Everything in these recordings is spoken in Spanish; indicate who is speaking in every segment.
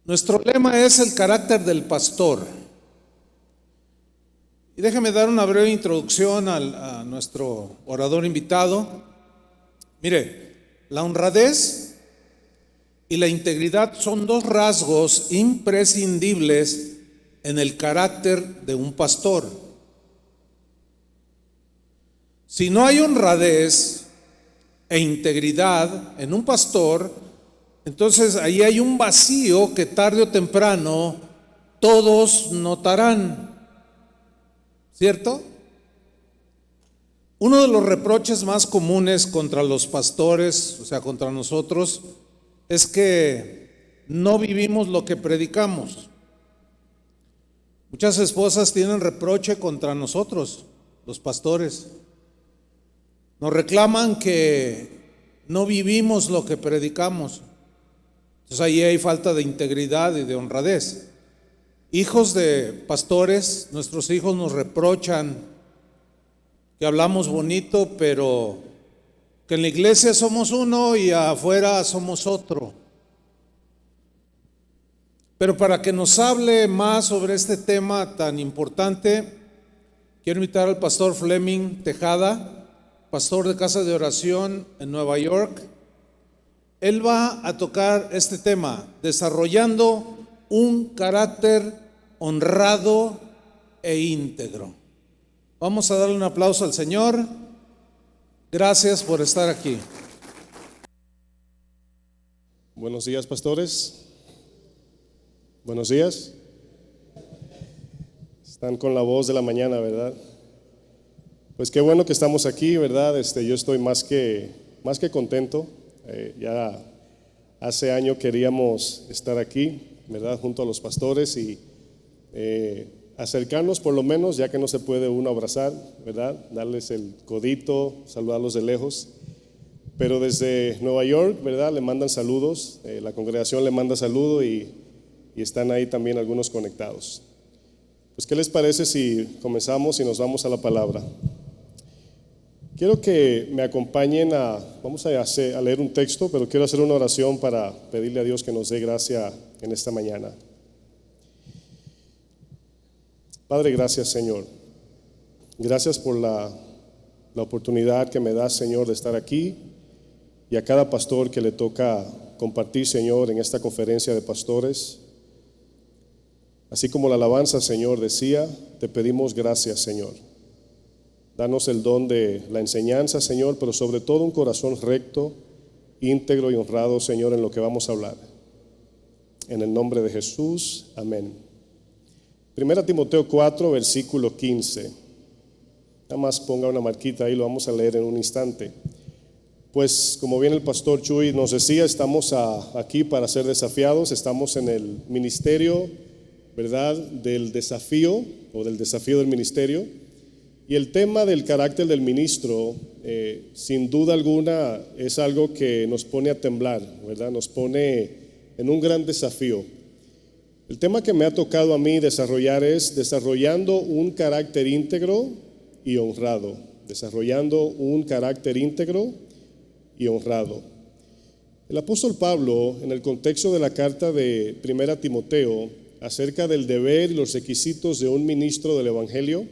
Speaker 1: Nuestro lema es el carácter del pastor. Y déjeme dar una breve introducción a nuestro orador invitado. Mire, la honradez y la integridad son dos rasgos imprescindibles en el carácter de un pastor. Si no hay honradez e integridad en un pastor, entonces ahí hay un vacío que tarde o temprano todos notarán, ¿cierto? Uno de los reproches más comunes contra los pastores, o sea, contra nosotros, es que no vivimos lo que predicamos. Muchas esposas tienen reproche contra nosotros, los pastores. Nos reclaman que no vivimos lo que predicamos. Entonces ahí hay falta de integridad y de honradez. Hijos de pastores, nuestros hijos nos reprochan que hablamos bonito, pero que en la iglesia somos uno y afuera somos otro. Pero para que nos hable más sobre este tema tan importante, quiero invitar al pastor Fleming Tejada, pastor de Casa de Oración en Nueva York. Él va a tocar este tema, desarrollando un carácter honrado e íntegro. Vamos a darle un aplauso al Señor. Gracias por estar aquí.
Speaker 2: Buenos días, pastores. Buenos días. Están con la voz de la mañana, ¿verdad? Pues qué bueno que estamos aquí, ¿verdad? Yo estoy más que contento. Ya hace año queríamos estar aquí, ¿verdad? Junto a los pastores y acercarnos por lo menos, ya que no se puede uno abrazar, ¿verdad? Darles el codito, saludarlos de lejos. Pero desde Nueva York, ¿verdad? Le mandan saludos, la congregación le manda saludo y están ahí también algunos conectados. Pues ¿qué les parece si comenzamos y nos vamos a la palabra? Quiero que me acompañen vamos a leer un texto, pero quiero hacer una oración para pedirle a Dios que nos dé gracia en esta mañana. Padre, gracias, Señor. Gracias por la oportunidad que me das, Señor, de estar aquí, y a cada pastor que le toca compartir, Señor, en esta conferencia de pastores. Así como la alabanza, Señor, decía, te pedimos gracias, Señor. Danos el don de la enseñanza, Señor, pero sobre todo un corazón recto, íntegro y honrado, Señor, en lo que vamos a hablar. En el nombre de Jesús, amén. 1 Timoteo 4, versículo 15. Nada más ponga una marquita ahí, lo vamos a leer en un instante. Pues como bien el pastor Chuy nos decía, estamos aquí para ser desafiados, estamos en el ministerio, ¿verdad? Del desafío del ministerio. Y el tema del carácter del ministro, sin duda alguna, es algo que nos pone a temblar, ¿verdad? Nos pone en un gran desafío. El tema que me ha tocado a mí desarrollar es desarrollando un carácter íntegro y honrado. Desarrollando un carácter íntegro y honrado. El apóstol Pablo, en el contexto de la carta de 1 Timoteo, acerca del deber y los requisitos de un ministro del evangelio,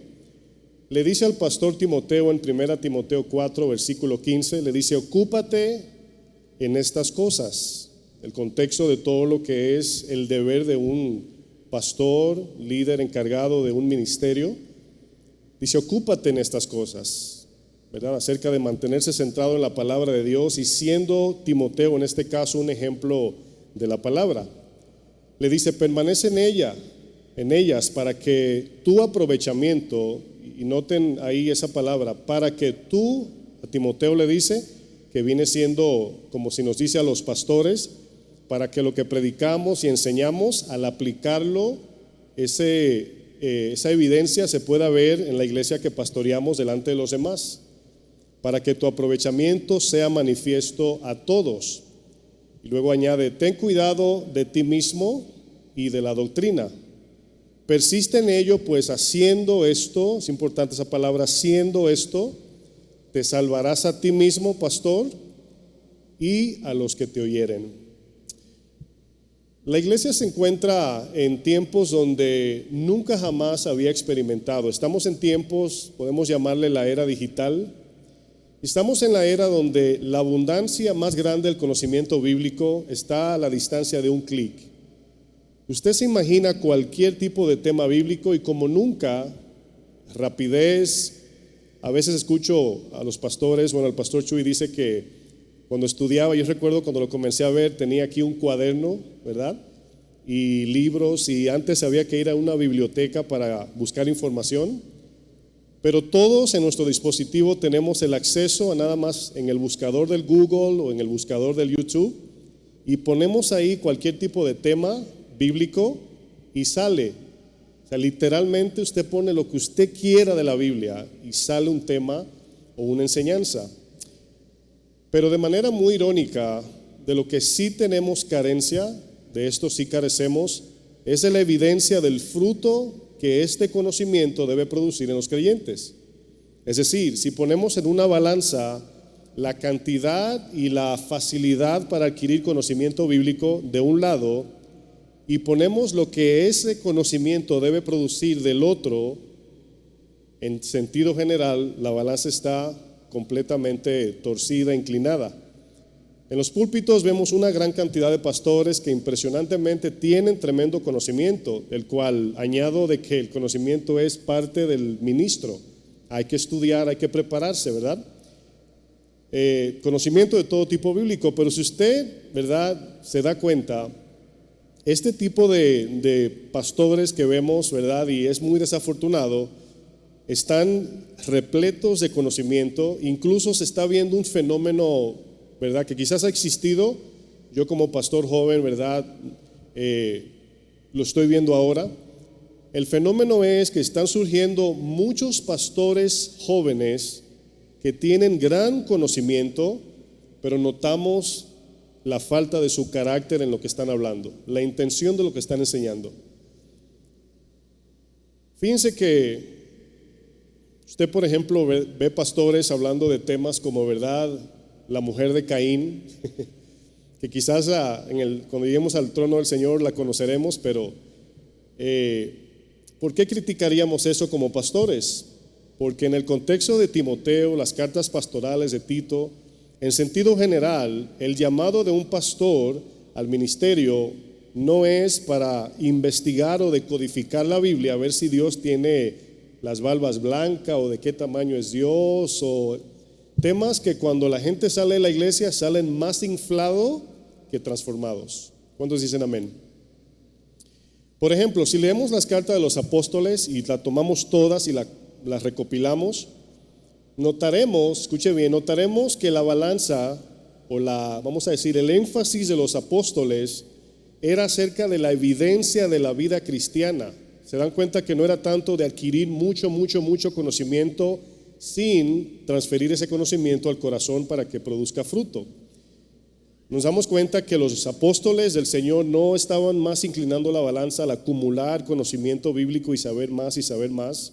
Speaker 2: le dice al pastor Timoteo en 1 Timoteo 4, versículo 15, le dice, ocúpate en estas cosas. El contexto de todo lo que es el deber de un pastor, líder encargado de un ministerio, dice, ocúpate en estas cosas, ¿verdad? Acerca de mantenerse centrado en la palabra de Dios y siendo Timoteo en este caso un ejemplo de la palabra. Le dice, permanece en ellas para que tu aprovechamiento, y noten ahí esa palabra, para que tú, a Timoteo le dice, que viene siendo como si nos dice a los pastores, para que lo que predicamos y enseñamos, al aplicarlo, esa evidencia se pueda ver en la iglesia que pastoreamos delante de los demás, para que tu aprovechamiento sea manifiesto a todos. Y luego añade, ten cuidado de ti mismo y de la doctrina. Persiste en ello, pues haciendo esto, es importante esa palabra, haciendo esto, te salvarás a ti mismo, pastor, y a los que te oyeren. La iglesia se encuentra en tiempos donde nunca jamás había experimentado. Estamos en tiempos, podemos llamarle la era digital. Estamos en la era donde la abundancia más grande del conocimiento bíblico está a la distancia de un clic. Usted se imagina cualquier tipo de tema bíblico y como nunca, rapidez. A veces escucho a los pastores, al pastor Chuy dice que cuando estudiaba, yo recuerdo cuando lo comencé a ver, tenía aquí un cuaderno, ¿verdad? Y libros, y antes había que ir a una biblioteca para buscar información. Pero todos en nuestro dispositivo tenemos el acceso a nada más en el buscador del Google o en el buscador del YouTube y ponemos ahí cualquier tipo de tema bíblico y sale. O sea, literalmente usted pone lo que usted quiera de la Biblia y sale un tema o una enseñanza. Pero de manera muy irónica, de lo que sí tenemos carencia, de esto sí carecemos, es de la evidencia del fruto que este conocimiento debe producir en los creyentes. Es decir, si ponemos en una balanza la cantidad y la facilidad para adquirir conocimiento bíblico de un lado y ponemos lo que ese conocimiento debe producir del otro, en sentido general, la balanza está completamente torcida, inclinada. En los púlpitos vemos una gran cantidad de pastores que impresionantemente tienen tremendo conocimiento, el cual añado de que el conocimiento es parte del ministro. Hay que estudiar, hay que prepararse, ¿verdad? Conocimiento de todo tipo bíblico, pero si usted, ¿verdad?, se da cuenta, este tipo de pastores que vemos, ¿verdad?, y es muy desafortunado, están repletos de conocimiento. Incluso se está viendo un fenómeno, ¿verdad?, que quizás ha existido. Yo como pastor joven, ¿verdad?, lo estoy viendo ahora. El fenómeno es que están surgiendo muchos pastores jóvenes que tienen gran conocimiento, pero notamos la falta de su carácter en lo que están hablando, la intención de lo que están enseñando. Fíjense que usted, por ejemplo, ve pastores hablando de temas como, ¿verdad?, la mujer de Caín, que quizás cuando lleguemos al trono del Señor la conoceremos, pero ¿por qué criticaríamos eso como pastores? Porque en el contexto de Timoteo, las cartas pastorales de Tito, en sentido general, el llamado de un pastor al ministerio no es para investigar o decodificar la Biblia, a ver si Dios tiene las balbas blancas o de qué tamaño es Dios, o temas que cuando la gente sale de la iglesia salen más inflados que transformados. ¿Cuántos dicen amén? Por ejemplo, si leemos las cartas de los apóstoles y las tomamos todas y las recopilamos, notaremos, escuche bien, notaremos que la balanza o vamos a decir, el énfasis de los apóstoles era acerca de la evidencia de la vida cristiana. Se dan cuenta que no era tanto de adquirir mucho conocimiento sin transferir ese conocimiento al corazón para que produzca fruto. Nos damos cuenta que los apóstoles del Señor no estaban más inclinando la balanza al acumular conocimiento bíblico y saber más y saber más.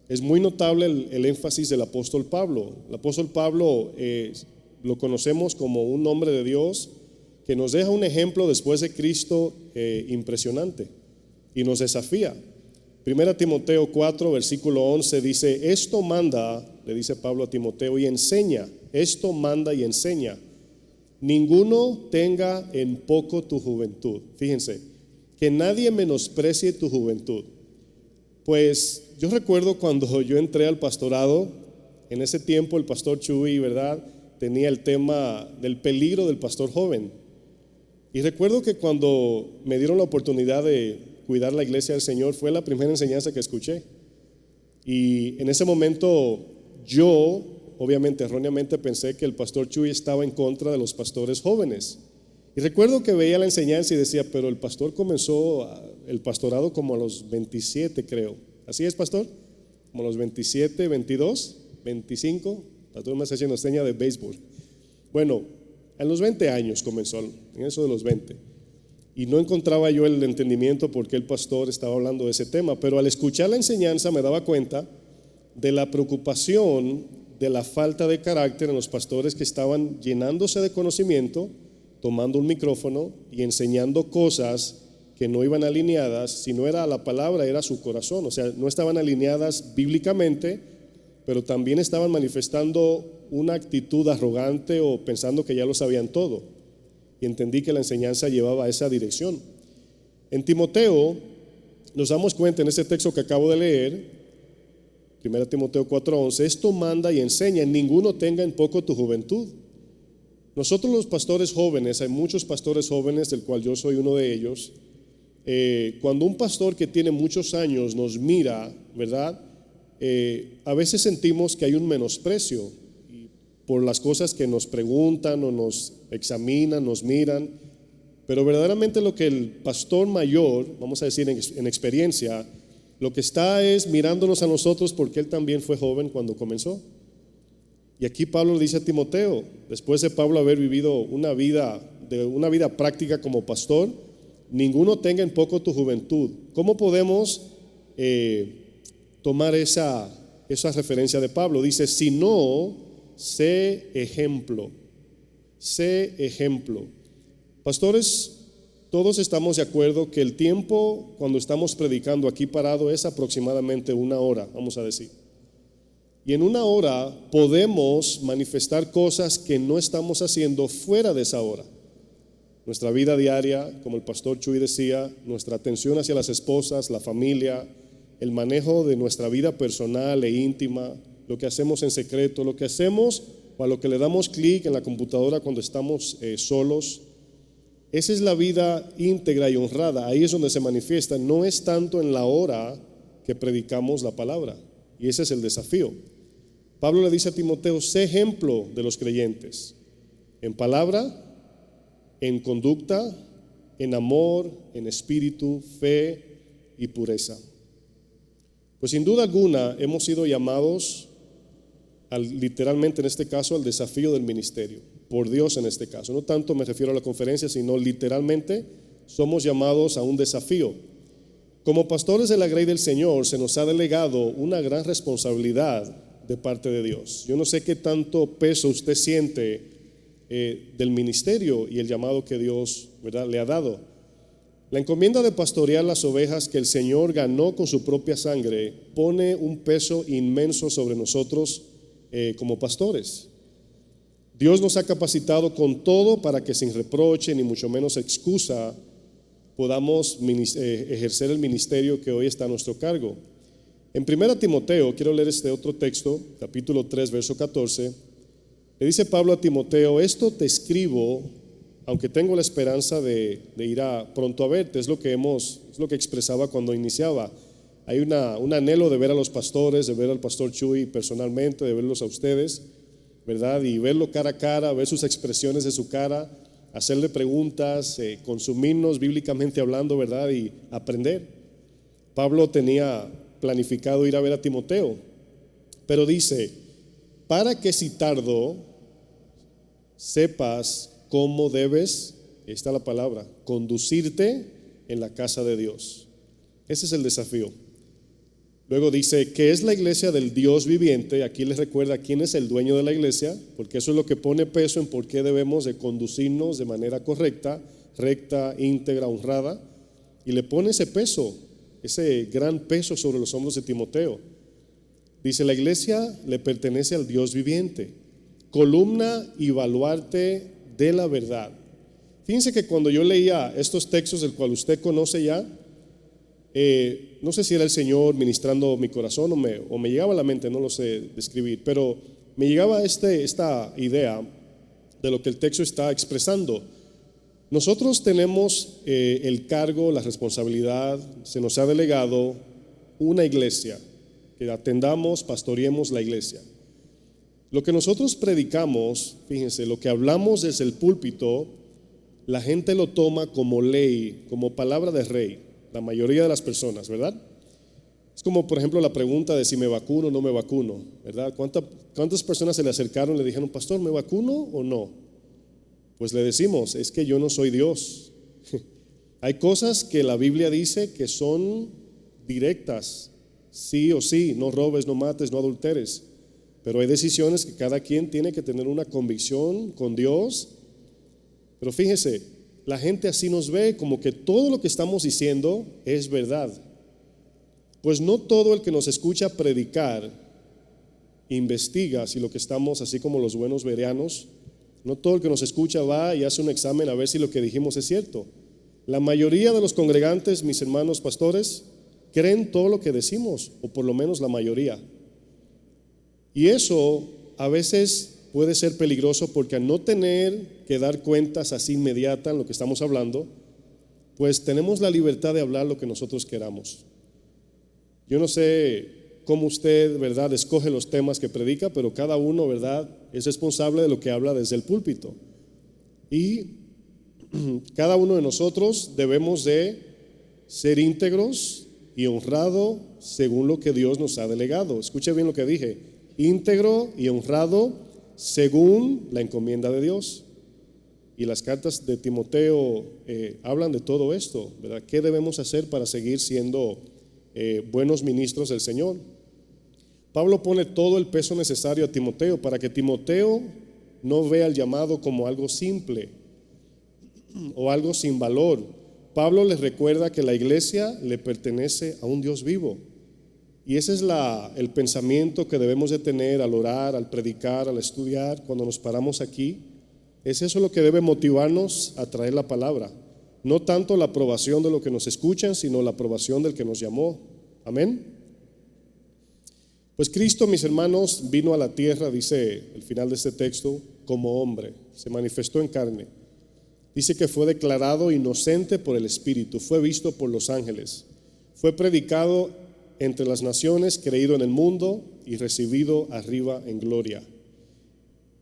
Speaker 2: Es muy notable el énfasis del apóstol Pablo. El apóstol Pablo lo conocemos como un hombre de Dios que nos deja un ejemplo después de Cristo impresionante y nos desafía. 1 Timoteo 4, versículo 11 dice, esto manda, le dice Pablo a Timoteo, y enseña, esto manda y enseña. Ninguno tenga en poco tu juventud. Fíjense, que nadie menosprecie tu juventud. Pues yo recuerdo cuando yo entré al pastorado, en ese tiempo el pastor Chuy, ¿verdad?, tenía el tema del peligro del pastor joven. Y recuerdo que cuando me dieron la oportunidad de cuidar la iglesia del Señor, fue la primera enseñanza que escuché. Y en ese momento yo, obviamente erróneamente, pensé que el pastor Chuy estaba en contra de los pastores jóvenes. Y recuerdo que veía la enseñanza y decía, pero el pastor comenzó el pastorado como a los 27, creo. ¿Así es, pastor? Como a los 27, 22, 25. El pastor me está haciendo seña de béisbol. Bueno, en los 20 años comenzó, en eso de los 20. Y no encontraba yo el entendimiento por qué el pastor estaba hablando de ese tema. Pero al escuchar la enseñanza me daba cuenta de la preocupación de la falta de carácter en los pastores que estaban llenándose de conocimiento, tomando un micrófono y enseñando cosas que no iban alineadas, si no era la palabra, era su corazón. O sea, no estaban alineadas bíblicamente, pero también estaban manifestando una actitud arrogante o pensando que ya lo sabían todo. Y entendí que la enseñanza llevaba a esa dirección. En Timoteo nos damos cuenta en ese texto que acabo de leer, 1 Timoteo 4:11, esto manda y enseña, ninguno tenga en poco tu juventud. Nosotros los pastores jóvenes, hay muchos pastores jóvenes, del cual yo soy uno de ellos. Cuando un pastor que tiene muchos años nos mira, ¿verdad? A veces sentimos que hay un menosprecio por las cosas que nos preguntan o nos examinan, nos miran, pero verdaderamente lo que el pastor mayor, vamos a decir en experiencia, lo que está es mirándonos a nosotros porque él también fue joven cuando comenzó. Y aquí Pablo le dice a Timoteo, después de Pablo haber vivido una vida práctica como pastor, ninguno tenga en poco tu juventud. ¿Cómo podemos tomar esa referencia de Pablo? Dice, si no, sé ejemplo. Sé ejemplo. Pastores, todos estamos de acuerdo que el tiempo cuando estamos predicando aquí parado es aproximadamente 1 hora, vamos a decir. Y en 1 hora podemos manifestar cosas que no estamos haciendo fuera de esa hora. Nuestra vida diaria, como el pastor Chuy decía, nuestra atención hacia las esposas, la familia, el manejo de nuestra vida personal e íntima, lo que hacemos en secreto, lo que hacemos o a lo que le damos clic en la computadora cuando estamos solos. Esa es la vida íntegra y honrada. Ahí es donde se manifiesta. No es tanto en la hora que predicamos la palabra. Y ese es el desafío. Pablo le dice a Timoteo, sé ejemplo de los creyentes. En palabra, en conducta, en amor, en espíritu, fe y pureza. Pues sin duda alguna hemos sido llamados, literalmente en este caso, al desafío del ministerio. Por Dios en este caso. No tanto me refiero a la conferencia, sino literalmente somos llamados a un desafío. Como pastores de la grey del Señor se nos ha delegado una gran responsabilidad de parte de Dios. Yo no sé qué tanto peso usted siente del ministerio y el llamado que Dios, ¿verdad?, le ha dado. La encomienda de pastorear las ovejas que el Señor ganó con su propia sangre pone un peso inmenso sobre nosotros como pastores. Dios nos ha capacitado con todo para que sin reproche ni mucho menos excusa podamos ejercer el ministerio que hoy está a nuestro cargo. En 1 Timoteo, quiero leer este otro texto, capítulo 3, verso 14. Le dice Pablo a Timoteo, esto te escribo, aunque tengo la esperanza de ir pronto a verte. Es lo que expresaba cuando iniciaba. Hay un anhelo de ver a los pastores, de ver al pastor Chuy personalmente, de verlos a ustedes, ¿verdad? Y verlo cara a cara, ver sus expresiones de su cara, hacerle preguntas, consumirnos bíblicamente hablando, ¿verdad? Y aprender. Pablo tenía planificado ir a ver a Timoteo, pero dice, para que si tardo, sepas cómo debes, esta es la palabra, conducirte en la casa de Dios. Ese es el desafío. Luego dice que es la iglesia del Dios viviente. Aquí les recuerda quién es el dueño de la iglesia, porque eso es lo que pone peso en por qué debemos de conducirnos de manera correcta, recta, íntegra, honrada. Y le pone ese peso, ese gran peso sobre los hombros de Timoteo. Dice, la iglesia le pertenece al Dios viviente, columna y baluarte de la verdad. Fíjense que cuando yo leía estos textos del cual usted conoce ya, no sé si era el Señor ministrando mi corazón o me llegaba a la mente, no lo sé describir, pero me llegaba esta idea de lo que el texto está expresando. Nosotros tenemos el cargo, la responsabilidad, se nos ha delegado una iglesia, que atendamos, pastoreemos la iglesia. Lo que nosotros predicamos, fíjense, lo que hablamos desde el púlpito, la gente lo toma como ley, como palabra de rey, la mayoría de las personas, ¿verdad? Es como, por ejemplo, la pregunta de si me vacuno o no me vacuno, ¿verdad? ¿Cuántas personas se le acercaron y le dijeron, pastor, ¿me vacuno o no? Pues le decimos, es que yo no soy Dios. Hay cosas que la Biblia dice que son directas, sí o sí, no robes, no mates, no adulteres. Pero hay decisiones que cada quien tiene que tener una convicción con Dios Pero fíjese, la gente así nos ve, como que todo lo que estamos diciendo es verdad. Pues no todo el que nos escucha predicar investiga si lo que estamos, así como los buenos bereanos, no todo el que nos escucha va y hace un examen a ver si lo que dijimos es cierto. La mayoría de los congregantes, mis hermanos pastores, creen todo lo que decimos, o por lo menos la mayoría. Y eso a veces puede ser peligroso, porque al no tener que dar cuentas así inmediata en lo que estamos hablando, pues tenemos la libertad de hablar lo que nosotros queramos. Yo no sé cómo usted, ¿verdad?, escoge los temas que predica, pero cada uno, ¿verdad?, es responsable de lo que habla desde el púlpito. Y cada uno de nosotros debemos de ser íntegros y honrado según lo que Dios nos ha delegado. Escuche bien lo que dije: íntegro y honrado según la encomienda de Dios. Y las cartas de Timoteo hablan de todo esto, ¿verdad? ¿Qué debemos hacer para seguir siendo buenos ministros del Señor? Pablo pone todo el peso necesario a Timoteo para que Timoteo no vea el llamado como algo simple o algo sin valor. Pablo les recuerda que la iglesia le pertenece a un Dios vivo. Y ese es el pensamiento que debemos de tener al orar, al predicar, al estudiar, cuando nos paramos aquí. Es eso lo que debe motivarnos a traer la palabra. No tanto la aprobación de lo que nos escuchan, sino la aprobación del que nos llamó. Amén. Pues Cristo, mis hermanos, vino a la tierra, dice el final de este texto, como hombre. Se manifestó en carne. Dice que fue declarado inocente por el Espíritu, fue visto por los ángeles, fue predicado entre las naciones, creído en el mundo y recibido arriba en gloria.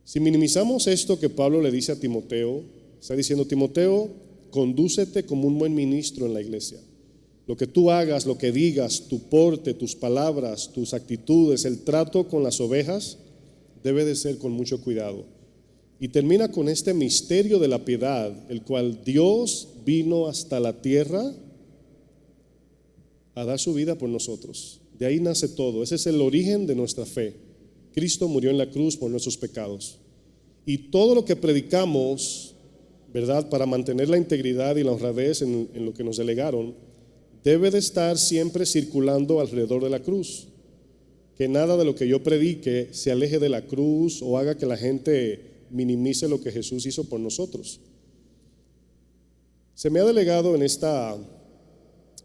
Speaker 2: Si minimizamos esto que Pablo le dice a Timoteo, está diciendo: Timoteo, condúcete como un buen ministro en la iglesia. Lo que tú hagas, lo que digas, tu porte, tus palabras, tus actitudes, el trato con las ovejas, debe de ser con mucho cuidado. Y termina con este misterio de la piedad, el cual Dios vino hasta la tierra a dar su vida por nosotros. De ahí nace todo. Ese es el origen de nuestra fe. Cristo murió en la cruz por nuestros pecados. Y todo lo que predicamos, ¿verdad?, para mantener la integridad y la honradez en lo que nos delegaron, debe de estar siempre circulando alrededor de la cruz. Que nada de lo que yo predique se aleje de la cruz o haga que la gente minimice lo que Jesús hizo por nosotros. Se me ha delegado en esta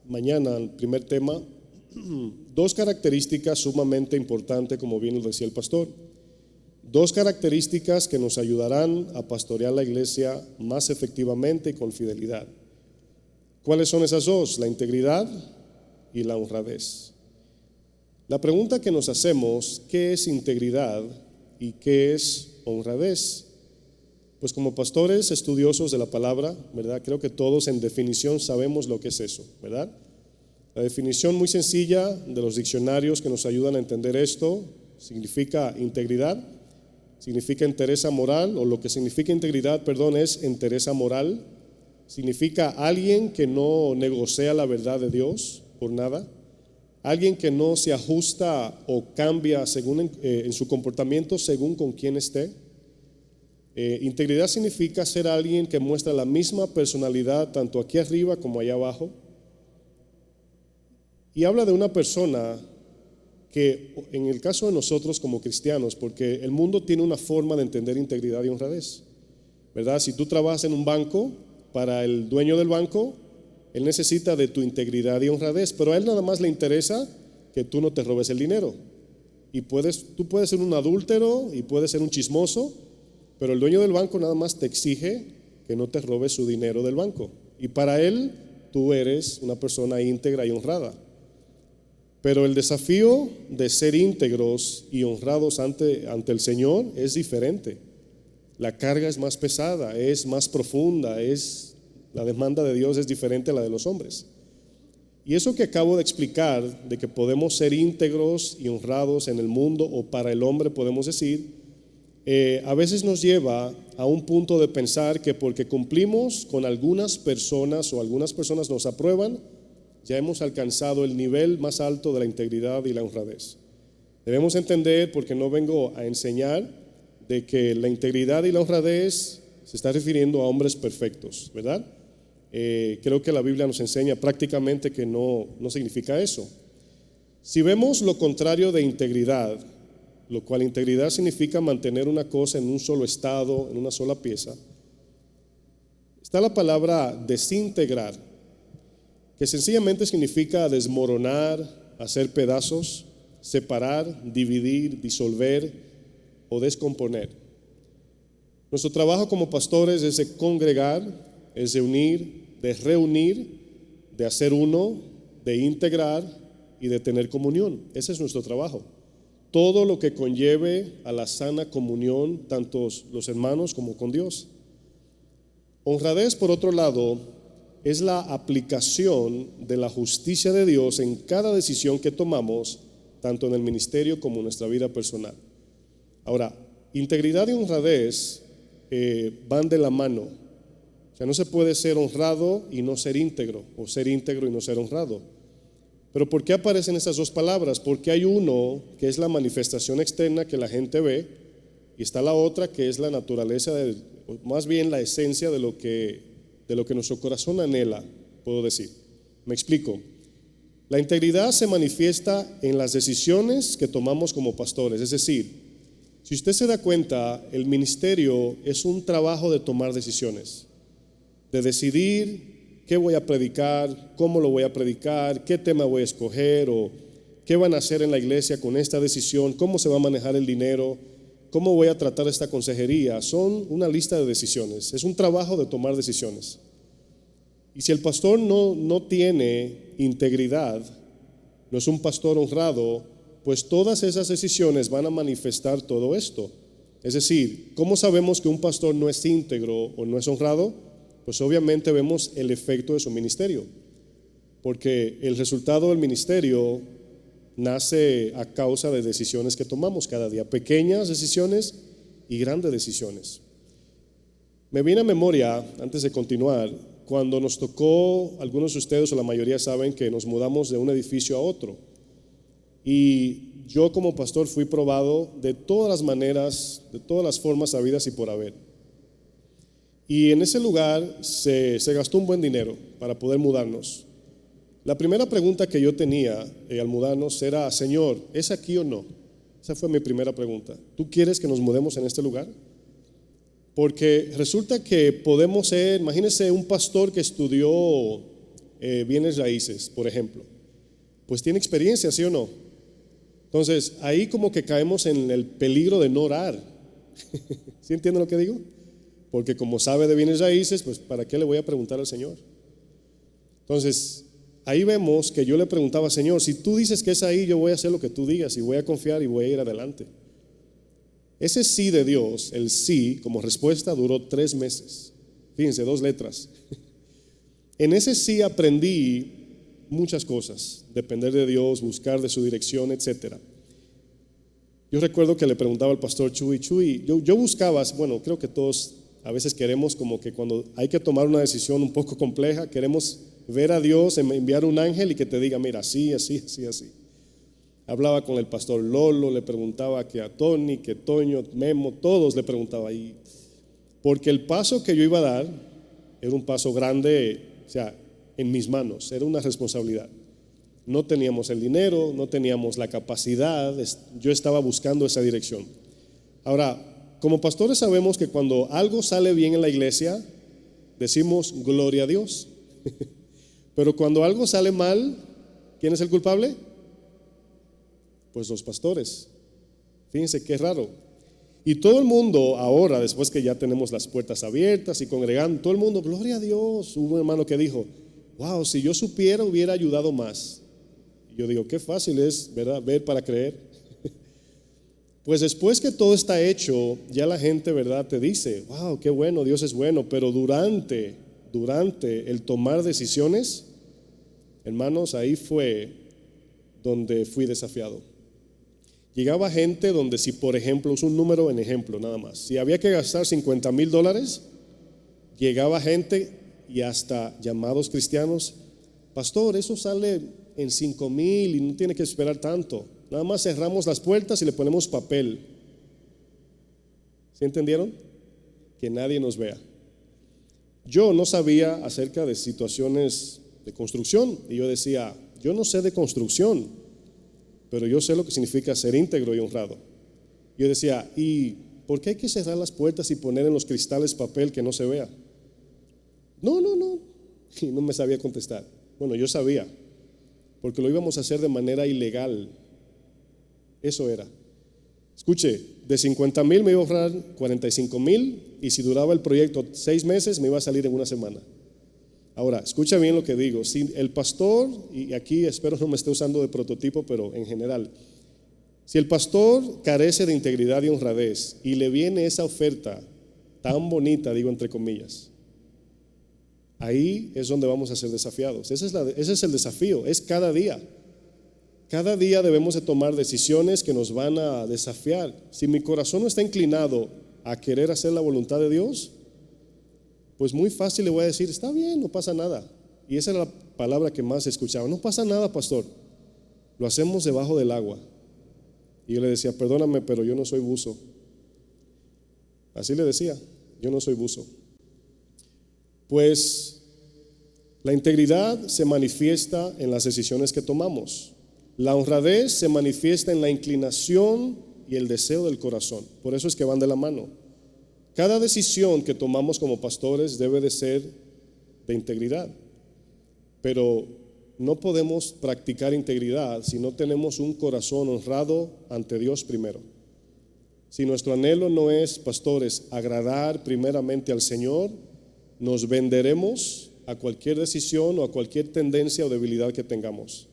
Speaker 2: mañana, el primer tema, dos características sumamente importantes, como bien lo decía el pastor. Dos características que nos ayudarán a pastorear la iglesia más efectivamente y con fidelidad. ¿Cuáles son esas dos? La integridad y la honradez. La pregunta que nos hacemos: ¿qué es integridad y qué es honradez? Pues como pastores estudiosos de la palabra, ¿verdad?, creo que todos en definición sabemos lo que es eso, ¿verdad? La definición muy sencilla de los diccionarios que nos ayudan a entender esto significa integridad, significa entereza moral, o lo que significa integridad, perdón, es entereza moral. Significa alguien que no negocia la verdad de Dios por nada, alguien que no se ajusta o cambia según en su comportamiento según con quién esté. Integridad significa ser alguien que muestra la misma personalidad tanto aquí arriba como allá abajo. Y habla de una persona que, en el caso de nosotros como cristianos, porque el mundo tiene una forma de entender integridad y honradez, ¿verdad? Si tú trabajas en un banco, para el dueño del banco, él necesita de tu integridad y honradez, pero a él nada más le interesa que tú no te robes el dinero. Y tú puedes ser un adúltero y puedes ser un chismoso, pero el dueño del banco nada más te exige que no te robes su dinero del banco. Y para él, tú eres una persona íntegra y honrada. Pero el desafío de ser íntegros y honrados ante el Señor es diferente. La carga es más pesada, es más profunda, la demanda de Dios es diferente a la de los hombres. Y eso que acabo de explicar, de que podemos ser íntegros y honrados en el mundo, o para el hombre podemos decir, a veces nos lleva a un punto de pensar que porque cumplimos con algunas personas o algunas personas nos aprueban, ya hemos alcanzado el nivel más alto de la integridad y la honradez. Debemos entender, porque no vengo a enseñar, de que la integridad y la honradez se está refiriendo a hombres perfectos, ¿verdad? Creo que la Biblia nos enseña prácticamente que no significa eso. Si vemos lo contrario de integridad, lo cual integridad significa mantener una cosa en un solo estado, en una sola pieza, está la palabra desintegrar, que sencillamente significa desmoronar, hacer pedazos, separar, dividir, disolver o descomponer. Nuestro trabajo como pastores es de congregar, es de unir, de reunir, de hacer uno, de integrar y de tener comunión. Ese es nuestro trabajo. Todo lo que conlleve a la sana comunión, tanto los hermanos como con Dios. Honradez, por otro lado, es la aplicación de la justicia de Dios en cada decisión que tomamos, tanto en el ministerio como en nuestra vida personal. Ahora, integridad y honradez van de la mano. O sea, no se puede ser honrado y no ser íntegro, o ser íntegro y no ser honrado. Pero ¿por qué aparecen esas dos palabras? Porque hay uno que es la manifestación externa que la gente ve, y está la otra que es la naturaleza, más bien la esencia de lo que nuestro corazón anhela, puedo decir. Me explico. La integridad se manifiesta en las decisiones que tomamos como pastores. Es decir, si usted se da cuenta, el ministerio es un trabajo de tomar decisiones, de decidir qué voy a predicar, cómo lo voy a predicar, qué tema voy a escoger o qué van a hacer en la iglesia con esta decisión, cómo se va a manejar el dinero, cómo voy a tratar esta consejería. Son una lista de decisiones, es un trabajo de tomar decisiones. Y si el pastor no tiene integridad, no es un pastor honrado, pues todas esas decisiones van a manifestar todo esto. Es decir, ¿cómo sabemos que un pastor no es íntegro o no es honrado? Pues obviamente vemos el efecto de su ministerio, porque el resultado del ministerio nace a causa de decisiones que tomamos cada día, pequeñas decisiones y grandes decisiones. Me viene a memoria, antes de continuar, cuando nos tocó, algunos de ustedes o la mayoría saben que nos mudamos de un edificio a otro, y yo como pastor fui probado de todas las maneras, de todas las formas habidas y por haber. Y en ese lugar se gastó un buen dinero para poder mudarnos. La primera pregunta que yo tenía al mudarnos era: Señor, ¿es aquí o no? Esa fue mi primera pregunta. ¿Tú quieres que nos mudemos en este lugar? Porque resulta que podemos ser, imagínese un pastor que estudió bienes raíces, por ejemplo, pues tiene experiencia, ¿sí o no? Entonces ahí como que caemos en el peligro de no orar. ¿Sí entienden lo que digo? Porque como sabe de bienes raíces, pues ¿para qué le voy a preguntar al Señor? Entonces ahí vemos que yo le preguntaba: Señor, si tú dices que es ahí, yo voy a hacer lo que tú digas y voy a confiar y voy a ir adelante. Ese sí de Dios, el sí como respuesta, duró 3 meses. Fíjense, 2 letras. En ese sí aprendí muchas cosas: depender de Dios, buscar de su dirección, etc. Yo recuerdo que le preguntaba al pastor Chuy, yo buscaba, bueno, creo que todos a veces queremos como que cuando hay que tomar una decisión un poco compleja, queremos ver a Dios, enviar un ángel y que te diga: mira, así, así, así, así. Hablaba con el pastor Lolo, le preguntaba que a Tony, que Toño, Memo, todos le preguntaba ahí, porque el paso que yo iba a dar era un paso grande, o sea, en mis manos, era una responsabilidad. No teníamos el dinero, no teníamos la capacidad, yo estaba buscando esa dirección. Ahora, como pastores sabemos que cuando algo sale bien en la iglesia, decimos gloria a Dios. Pero cuando algo sale mal, ¿quién es el culpable? Pues los pastores. Fíjense qué raro. Y todo el mundo ahora, después que ya tenemos las puertas abiertas y congregando, todo el mundo, gloria a Dios. Hubo un hermano que dijo: wow, si yo supiera hubiera ayudado más. Y yo digo, qué fácil es, ¿verdad?, ver para creer. Pues después que todo está hecho, ya la gente, ¿verdad?, te dice: wow, qué bueno, Dios es bueno. Pero durante el tomar decisiones, hermanos, ahí fue donde fui desafiado. Llegaba gente donde, si por ejemplo, es un número en ejemplo nada más, si había que gastar $50,000, llegaba gente y hasta llamados cristianos: pastor, eso sale en 5,000 y no tiene que esperar tanto, nada más cerramos las puertas y le ponemos papel. ¿Sí entendieron? que nadie nos vea. Yo no sabía acerca de situaciones de construcción y yo decía, yo no sé de construcción, pero yo sé lo que significa ser íntegro y honrado. Yo decía, ¿y por qué hay que cerrar las puertas y poner en los cristales papel que no se vea? No. Y no me sabía contestar. Bueno, yo sabía, porque lo íbamos a hacer de manera ilegal. Eso era. Escuche, de 50,000 me iba a ahorrar 45,000 y si duraba el proyecto 6 meses me iba a salir en una semana. Ahora, escucha bien lo que digo. Si el pastor, y aquí espero no me esté usando de prototipo, pero en general, si el pastor carece de integridad y honradez y le viene esa oferta tan bonita, digo entre comillas, ahí es donde vamos a ser desafiados. Ese es el desafío, es cada día. Cada día debemos de tomar decisiones que nos van a desafiar. Si mi corazón no está inclinado a querer hacer la voluntad de Dios, pues muy fácil le voy a decir, está bien, no pasa nada. Y esa era la palabra que más escuchaba. No pasa nada, pastor, lo hacemos debajo del agua. Y yo le decía, perdóname, pero yo no soy buzo. Así le decía, yo no soy buzo. Pues la integridad se manifiesta en las decisiones que tomamos. La honradez se manifiesta en la inclinación y el deseo del corazón. Por eso es que van de la mano. Cada decisión que tomamos como pastores debe de ser de integridad. Pero no podemos practicar integridad si no tenemos un corazón honrado ante Dios primero. Si nuestro anhelo no es, pastores, agradar primeramente al Señor, nos venderemos a cualquier decisión o a cualquier tendencia o debilidad que tengamos.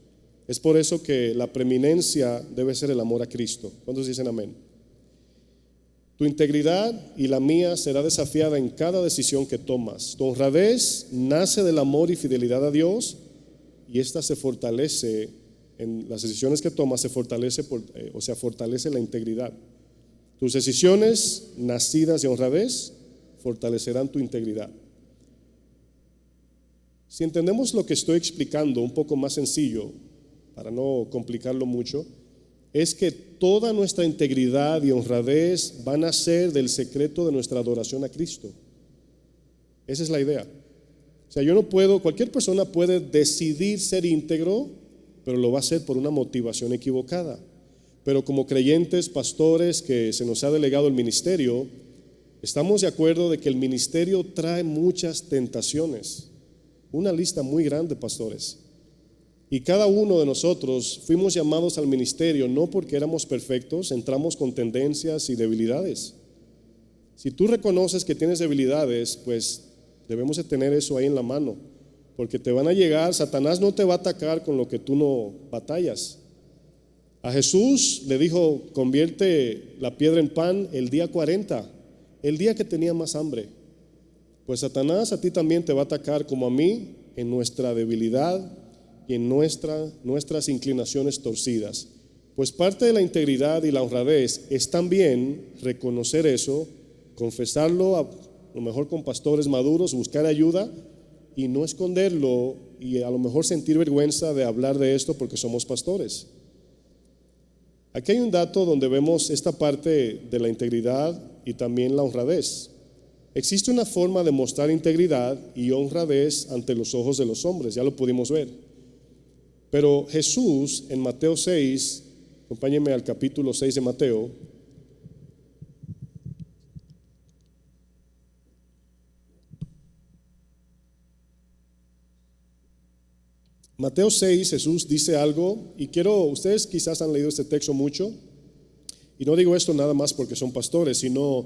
Speaker 2: Es por eso que la preeminencia debe ser el amor a Cristo. ¿Cuántos dicen amén? Tu integridad y la mía será desafiada en cada decisión que tomas. Tu honradez nace del amor y fidelidad a Dios y esta se fortalece en las decisiones que tomas, fortalece la integridad. Tus decisiones nacidas de honradez fortalecerán tu integridad. Si entendemos lo que estoy explicando un poco más sencillo, para no complicarlo mucho, es que toda nuestra integridad y honradez van a ser del secreto de nuestra adoración a Cristo. Esa es la idea. O sea, cualquier persona puede decidir ser íntegro, pero lo va a hacer por una motivación equivocada. Pero como creyentes, pastores que se nos ha delegado el ministerio, estamos de acuerdo de que el ministerio trae muchas tentaciones. Una lista muy grande, pastores. Y cada uno de nosotros fuimos llamados al ministerio no porque éramos perfectos, entramos con tendencias y debilidades. Si tú reconoces que tienes debilidades, pues debemos de tener eso ahí en la mano, porque te van a llegar, Satanás no te va a atacar con lo que tú no batallas. A Jesús le dijo, convierte la piedra en pan el día 40, el día que tenía más hambre. Pues Satanás a ti también te va a atacar como a mí en nuestra debilidad y en nuestras inclinaciones torcidas. Pues parte de la integridad y la honradez es también reconocer eso, confesarlo, a lo mejor con pastores maduros, buscar ayuda y no esconderlo y a lo mejor sentir vergüenza de hablar de esto porque somos pastores. Aquí hay un dato donde vemos esta parte de la integridad y también la honradez. Existe una forma de mostrar integridad y honradez ante los ojos de los hombres, ya lo pudimos ver. Pero Jesús en Mateo 6, acompáñenme al capítulo 6 de Mateo. Mateo 6, Jesús dice algo y ustedes quizás han leído este texto mucho y no digo esto nada más porque son pastores, sino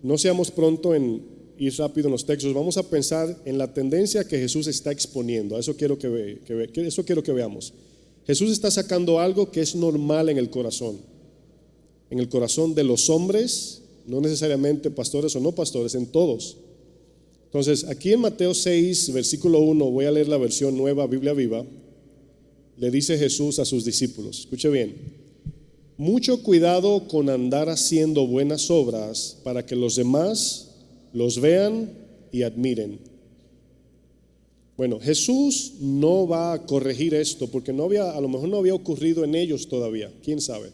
Speaker 2: no seamos pronto en ir rápido en los textos, vamos a pensar en la tendencia que Jesús está exponiendo. Eso quiero que veamos. Jesús está sacando algo que es normal en el corazón de los hombres, no necesariamente pastores o no pastores, en todos. Entonces, aquí en Mateo 6, versículo 1, voy a leer la versión nueva, Biblia Viva, le dice Jesús a sus discípulos, escuche bien, mucho cuidado con andar haciendo buenas obras para que los demás los vean y admiren. Bueno, Jesús no va a corregir esto porque a lo mejor no había ocurrido en ellos todavía, quién sabe.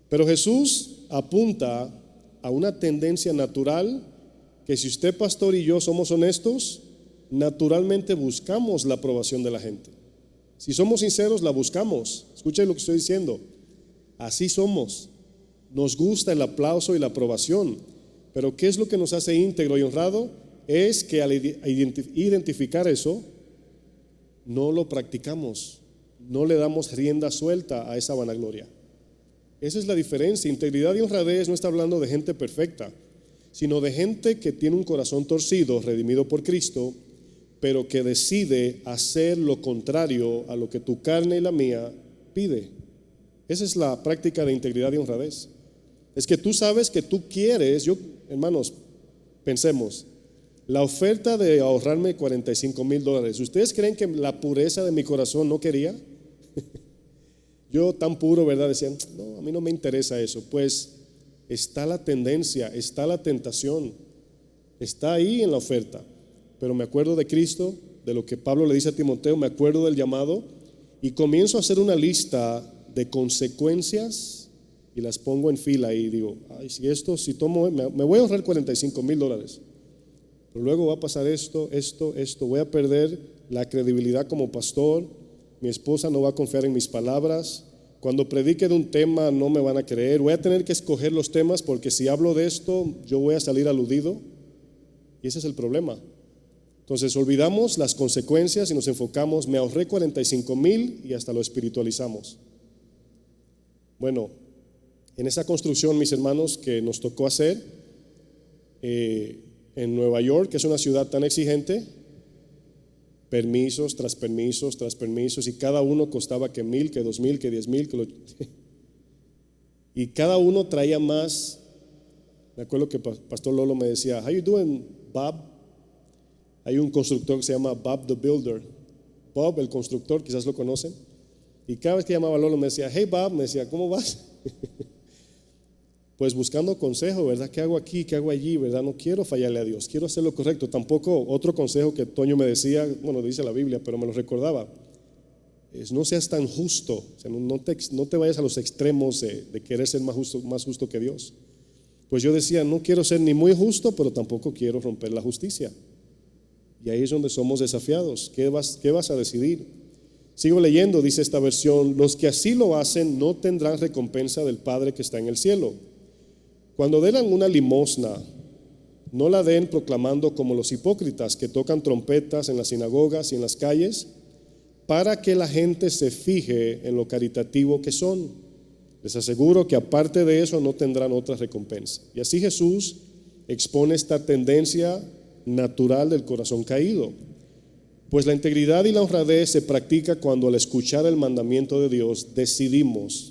Speaker 2: Pero Jesús apunta a una tendencia natural que si usted, pastor, y yo somos honestos, naturalmente buscamos la aprobación de la gente. Si somos sinceros, la buscamos. Escuchen lo que estoy diciendo. Así somos. Nos gusta el aplauso y la aprobación. Pero ¿qué es lo que nos hace íntegro y honrado? Es que al identificar eso, no lo practicamos. No le damos rienda suelta a esa vanagloria. Esa es la diferencia. Integridad y honradez no está hablando de gente perfecta, sino de gente que tiene un corazón torcido, redimido por Cristo, pero que decide hacer lo contrario a lo que tu carne y la mía pide. Esa es la práctica de integridad y honradez. Es que tú sabes que tú quieres, hermanos, pensemos, la oferta de ahorrarme $45,000, ¿ustedes creen que la pureza de mi corazón no quería? Yo tan puro, ¿verdad? Decían, no, a mí no me interesa eso. Pues está la tendencia, está la tentación, está ahí en la oferta. Pero me acuerdo de Cristo, de lo que Pablo le dice a Timoteo, me acuerdo del llamado y comienzo a hacer una lista de consecuencias y las pongo en fila y digo, ay, si tomo, me voy a ahorrar $45,000, pero luego va a pasar esto, voy a perder la credibilidad como pastor, mi esposa no va a confiar en mis palabras, cuando predique de un tema no me van a creer, voy a tener que escoger los temas porque si hablo de esto yo voy a salir aludido y ese es el problema. Entonces olvidamos las consecuencias y nos enfocamos, me ahorré $45,000 y hasta lo espiritualizamos. Bueno, en esa construcción, mis hermanos, que nos tocó hacer en Nueva York, que es una ciudad tan exigente, permisos tras permisos tras permisos, y cada uno costaba que 1,000, que 2,000, que 10,000, y cada uno traía más. Me acuerdo que Pastor Lolo me decía, how you doing, Bob? Hay un constructor que se llama Bob the Builder. Bob, el constructor, quizás lo conocen. Y cada vez que llamaba a Lolo me decía, hey Bob, me decía, ¿cómo vas? Pues buscando consejo, ¿verdad? ¿Qué hago aquí? ¿Qué hago allí? ¿Verdad? No quiero fallarle a Dios, quiero hacer lo correcto. Tampoco otro consejo que Toño me decía, bueno, dice la Biblia, pero me lo recordaba, es no seas tan justo, o sea, no te vayas a los extremos de querer ser más justo que Dios. Pues yo decía, no quiero ser ni muy justo, pero tampoco quiero romper la justicia. Y ahí es donde somos desafiados. ¿Qué vas a decidir? Sigo leyendo, dice esta versión, los que así lo hacen no tendrán recompensa del Padre que está en el cielo. Cuando den una limosna, no la den proclamando como los hipócritas que tocan trompetas en las sinagogas y en las calles para que la gente se fije en lo caritativo que son. Les aseguro que aparte de eso no tendrán otra recompensa. Y así Jesús expone esta tendencia natural del corazón caído. Pues la integridad y la honradez se practica cuando al escuchar el mandamiento de Dios decidimos.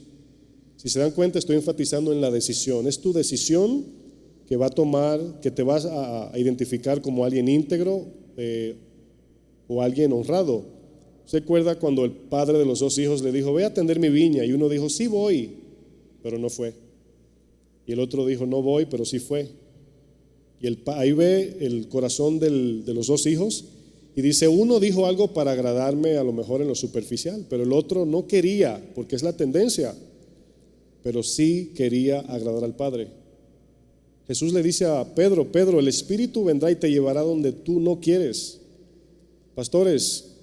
Speaker 2: Si se dan cuenta, estoy enfatizando en la decisión. Es tu decisión que va a tomar, que te vas a identificar como alguien íntegro o alguien honrado. ¿Se acuerda cuando el padre de los dos hijos le dijo, ve a atender mi viña? Y uno dijo, sí voy, pero no fue. Y el otro dijo, no voy, pero sí fue. Y ahí ve el corazón de los dos hijos y dice, uno dijo algo para agradarme a lo mejor en lo superficial, pero el otro no quería, porque es la tendencia, pero sí quería agradar al Padre. Jesús le dice a Pedro, Pedro, el Espíritu vendrá y te llevará donde tú no quieres. Pastores,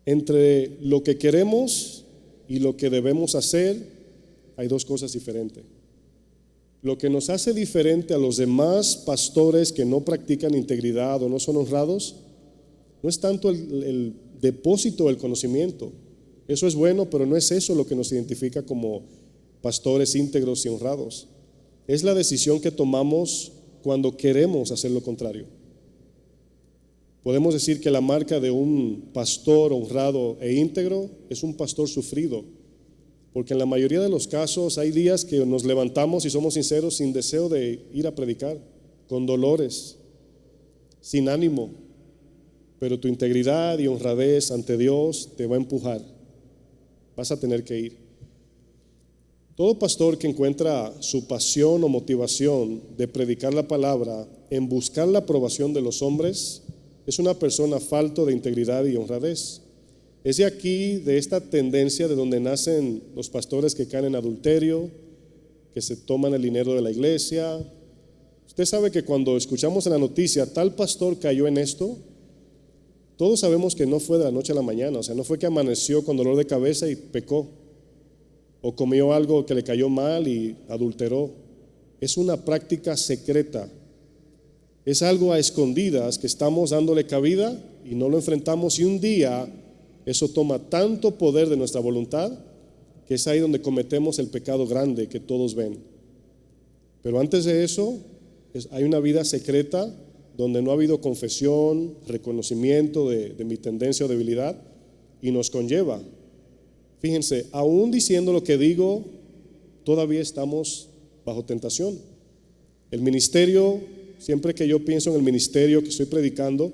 Speaker 2: entre lo que queremos y lo que debemos hacer hay dos cosas diferentes. Lo que nos hace diferente a los demás pastores que no practican integridad o no son honrados no es tanto el depósito del conocimiento. Eso es bueno, pero no es eso lo que nos identifica como pastores íntegros y honrados. Es la decisión que tomamos cuando queremos hacer lo contrario. Podemos decir que la marca de un pastor honrado e íntegro es un pastor sufrido, porque en la mayoría de los casos hay días que nos levantamos y somos sinceros sin deseo de ir a predicar, con dolores, sin ánimo, pero tu integridad y honradez ante Dios te va a empujar. Vas a tener que ir. Todo pastor que encuentra su pasión o motivación de predicar la palabra en buscar la aprobación de los hombres es una persona falto de integridad y honradez. Es de aquí, de esta tendencia de donde nacen los pastores que caen en adulterio, que se toman el dinero de la iglesia, Usted sabe que cuando escuchamos en la noticia, tal pastor cayó en esto, todos sabemos que no fue de la noche a la mañana, o sea, no fue que amaneció con dolor de cabeza y pecó, o comió algo que le cayó mal y adulteró. Es una práctica secreta, es algo a escondidas que estamos dándole cabida y no lo enfrentamos, y un día eso toma tanto poder de nuestra voluntad que es ahí donde cometemos el pecado grande que todos ven. Pero antes de eso, hay una vida secreta donde no ha habido confesión, reconocimiento de mi tendencia o debilidad, y nos conlleva. Fíjense, aún diciendo lo que digo, todavía estamos bajo tentación. El ministerio, siempre que yo pienso en el ministerio que estoy predicando,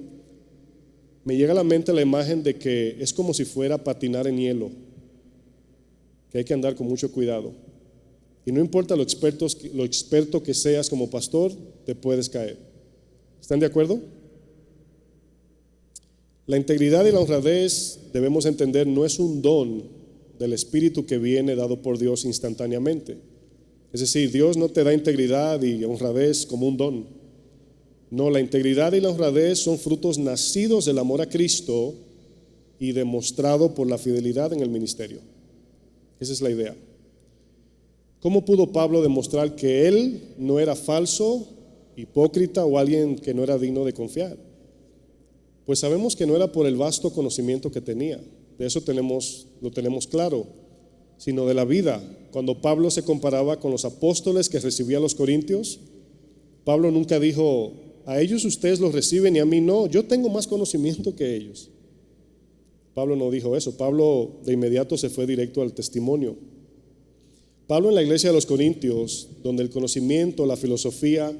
Speaker 2: me llega a la mente la imagen de que es como si fuera patinar en hielo, que hay que andar con mucho cuidado. Y no importa lo experto que seas como pastor, te puedes caer. ¿Están de acuerdo? La integridad y la honradez, debemos entender, no es un don del Espíritu que viene dado por Dios instantáneamente. Es decir, Dios no te da integridad y honradez como un don. No, la integridad y la honradez son frutos nacidos del amor a Cristo y demostrado por la fidelidad en el ministerio. Esa es la idea. ¿Cómo pudo Pablo demostrar que él no era falso, hipócrita o alguien que no era digno de confiar? Pues sabemos que no era por el vasto conocimiento que tenía, de eso lo tenemos claro, sino de la vida. Cuando Pablo se comparaba con los apóstoles que recibía a los corintios, Pablo nunca dijo: a ellos ustedes los reciben y a mí no, yo tengo más conocimiento que ellos. Pablo no dijo eso. Pablo de inmediato se fue directo al testimonio. Pablo en la iglesia de los Corintios, donde el conocimiento, la filosofía,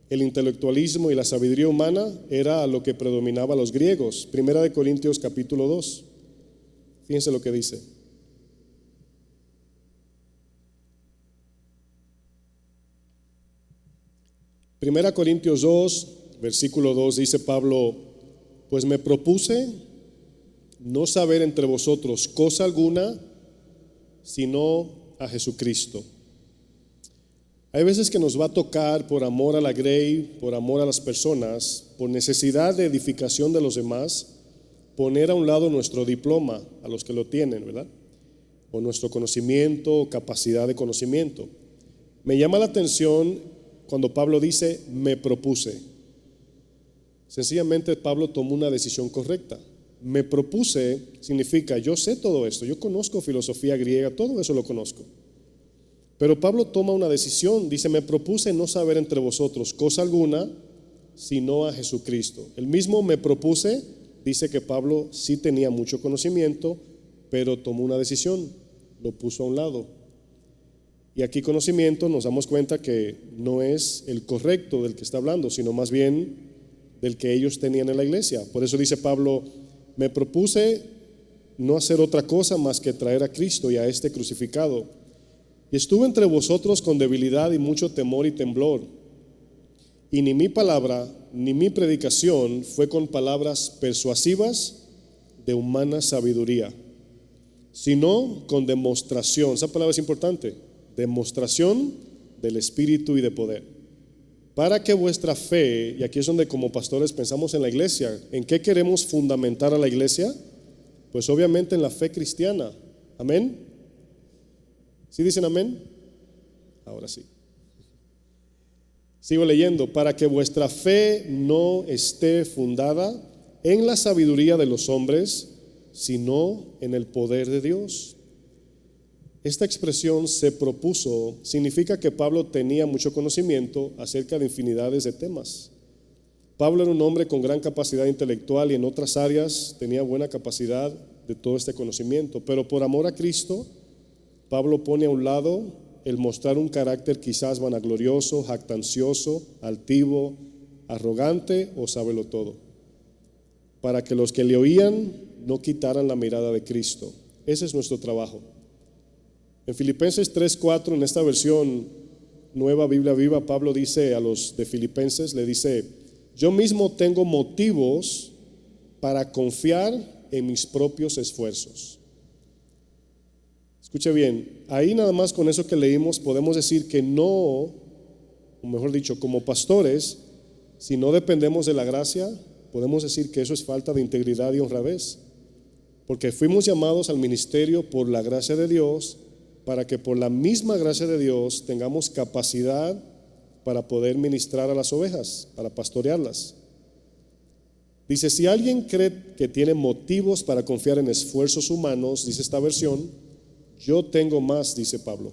Speaker 2: el intelectualismo y la sabiduría humana era lo que predominaba a los griegos. Primera de Corintios capítulo 2. Fíjense lo que dice. Primera Corintios 2, versículo 2, dice Pablo: pues me propuse no saber entre vosotros cosa alguna, sino a Jesucristo. Hay veces que nos va a tocar, por amor a la grey, por amor a las personas, por necesidad de edificación de los demás, poner a un lado nuestro diploma, a los que lo tienen, ¿verdad? O nuestro conocimiento, o capacidad de conocimiento. Me llama la atención cuando Pablo dice: me propuse. Sencillamente Pablo tomó una decisión correcta. Me propuse significa: yo sé todo esto, yo conozco filosofía griega, todo eso lo conozco. Pero Pablo toma una decisión, dice: me propuse no saber entre vosotros cosa alguna, sino a Jesucristo. El mismo me propuse dice que Pablo sí tenía mucho conocimiento, pero tomó una decisión, lo puso a un lado. Y aquí conocimiento nos damos cuenta que no es el correcto del que está hablando, sino más bien del que ellos tenían en la iglesia. Por eso dice Pablo: me propuse no hacer otra cosa más que traer a Cristo y a este crucificado. Y estuve entre vosotros con debilidad y mucho temor y temblor. Y ni mi palabra ni mi predicación fue con palabras persuasivas de humana sabiduría, sino con demostración. Esa palabra es importante: demostración del Espíritu y de poder, para que vuestra fe, y aquí es donde como pastores pensamos en la iglesia, ¿en qué queremos fundamentar a la iglesia? Pues obviamente en la fe cristiana. Amén. ¿Sí dicen amén? Ahora sí. Sigo leyendo: para que vuestra fe no esté fundada en la sabiduría de los hombres, sino en el poder de Dios. Esta expresión "se propuso" significa que Pablo tenía mucho conocimiento acerca de infinidades de temas. Pablo era un hombre con gran capacidad intelectual y en otras áreas tenía buena capacidad de todo este conocimiento, pero por amor a Cristo, Pablo pone a un lado el mostrar un carácter quizás vanaglorioso, jactancioso, altivo, arrogante o sabelotodo, para que los que le oían no quitaran la mirada de Cristo. Ese es nuestro trabajo. En Filipenses 3:4, en esta versión Nueva Biblia Viva, Pablo dice a los de Filipenses, le dice: yo mismo tengo motivos para confiar en mis propios esfuerzos. Escuche bien, ahí nada más con eso que leímos podemos decir que no o mejor dicho, como pastores, si no dependemos de la gracia, podemos decir que eso es falta de integridad y honradez. Porque fuimos llamados al ministerio por la gracia de Dios, para que por la misma gracia de Dios tengamos capacidad para poder ministrar a las ovejas, para pastorearlas. Dice, si alguien cree que tiene motivos para confiar en esfuerzos humanos, dice esta versión, yo tengo más, dice Pablo.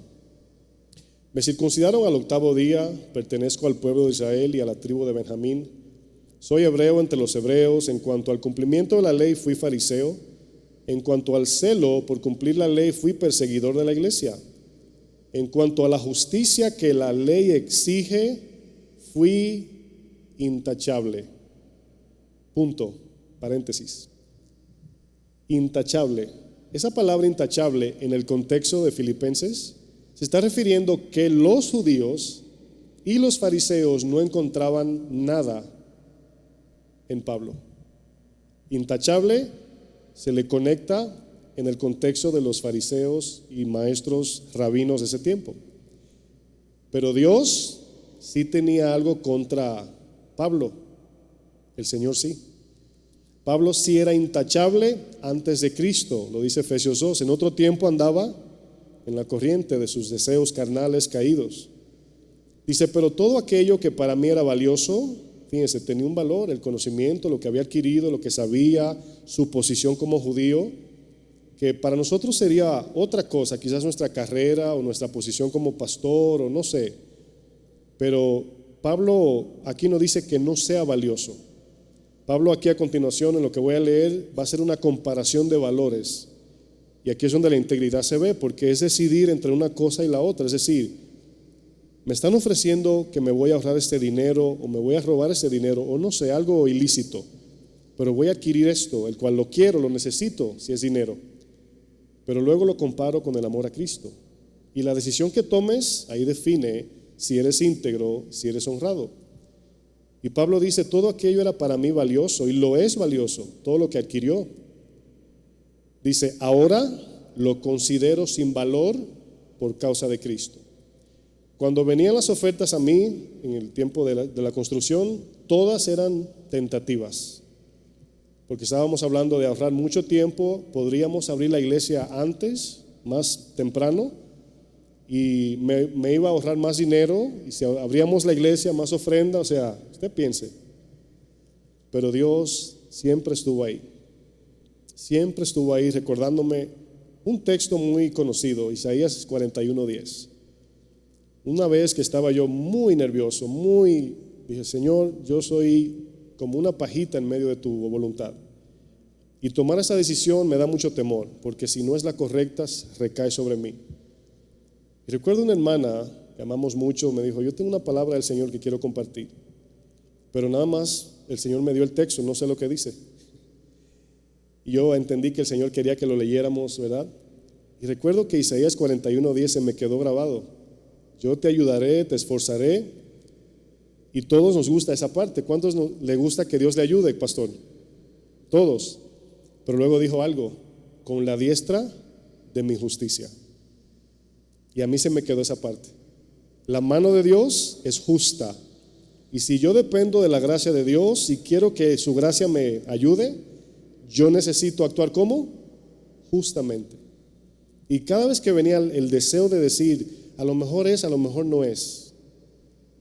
Speaker 2: Me circuncidaron al 8º día, pertenezco al pueblo de Israel y a la tribu de Benjamín. Soy hebreo entre los hebreos, en cuanto al cumplimiento de la ley fui fariseo, en cuanto al celo por cumplir la ley fui perseguidor de la iglesia, en cuanto a la justicia que la ley exige fui intachable. Punto, paréntesis. Intachable. Esa palabra intachable en el contexto de Filipenses se está refiriendo que los judíos y los fariseos no encontraban nada en Pablo. Intachable se le conecta en el contexto de los fariseos y maestros rabinos de ese tiempo. Pero Dios sí tenía algo contra Pablo, el Señor sí. Pablo sí era intachable antes de Cristo, lo dice Efesios 2. En otro tiempo andaba en la corriente de sus deseos carnales caídos. Dice, pero todo aquello que para mí era valioso, fíjense, tenía un valor, el conocimiento, lo que había adquirido, lo que sabía, su posición como judío, que para nosotros sería otra cosa, quizás nuestra carrera o nuestra posición como pastor o no sé. Pero Pablo aquí no dice que no sea valioso. Pablo aquí a continuación en lo que voy a leer va a ser una comparación de valores. Y aquí es donde la integridad se ve, porque es decidir entre una cosa y la otra. Es decir, me están ofreciendo que me voy a ahorrar este dinero o me voy a robar este dinero o no sé, algo ilícito. Pero voy a adquirir esto, el cual lo quiero, lo necesito, si es dinero. Pero luego lo comparo con el amor a Cristo. Y la decisión que tomes ahí define si eres íntegro, si eres honrado. Y Pablo dice, todo aquello era para mí valioso y lo es valioso, todo lo que adquirió. Dice, ahora lo considero sin valor por causa de Cristo. Cuando venían las ofertas a mí, en el tiempo de la construcción, todas eran tentativas. Porque estábamos hablando de ahorrar mucho tiempo, podríamos abrir la iglesia antes, más temprano, y me iba a ahorrar más dinero, y si abríamos la iglesia, más ofrenda, o sea, usted piense. Pero Dios siempre estuvo ahí recordándome un texto muy conocido, Isaías 41:10. Una vez que estaba yo muy nervioso, dije, Señor, yo soy como una pajita en medio de tu voluntad. Y tomar esa decisión me da mucho temor, porque si no es la correcta, recae sobre mí. Y recuerdo una hermana que amamos mucho, me dijo, yo tengo una palabra del Señor que quiero compartir, pero nada más el Señor me dio el texto, no sé lo que dice. Y yo entendí que el Señor quería que lo leyéramos, ¿verdad? Y recuerdo que Isaías 41:10 se me quedó grabado. Yo te ayudaré, te esforzaré. Y todos nos gusta esa parte. ¿Cuántos le gusta que Dios le ayude, pastor? Todos. Pero luego dijo algo, con la diestra de mi justicia. Y a mí se me quedó esa parte. La mano de Dios es justa. Y si yo dependo de la gracia de Dios y quiero que su gracia me ayude, yo necesito actuar ¿cómo? Justamente. Y cada vez que venía el deseo de decir, a lo mejor es, a lo mejor no es,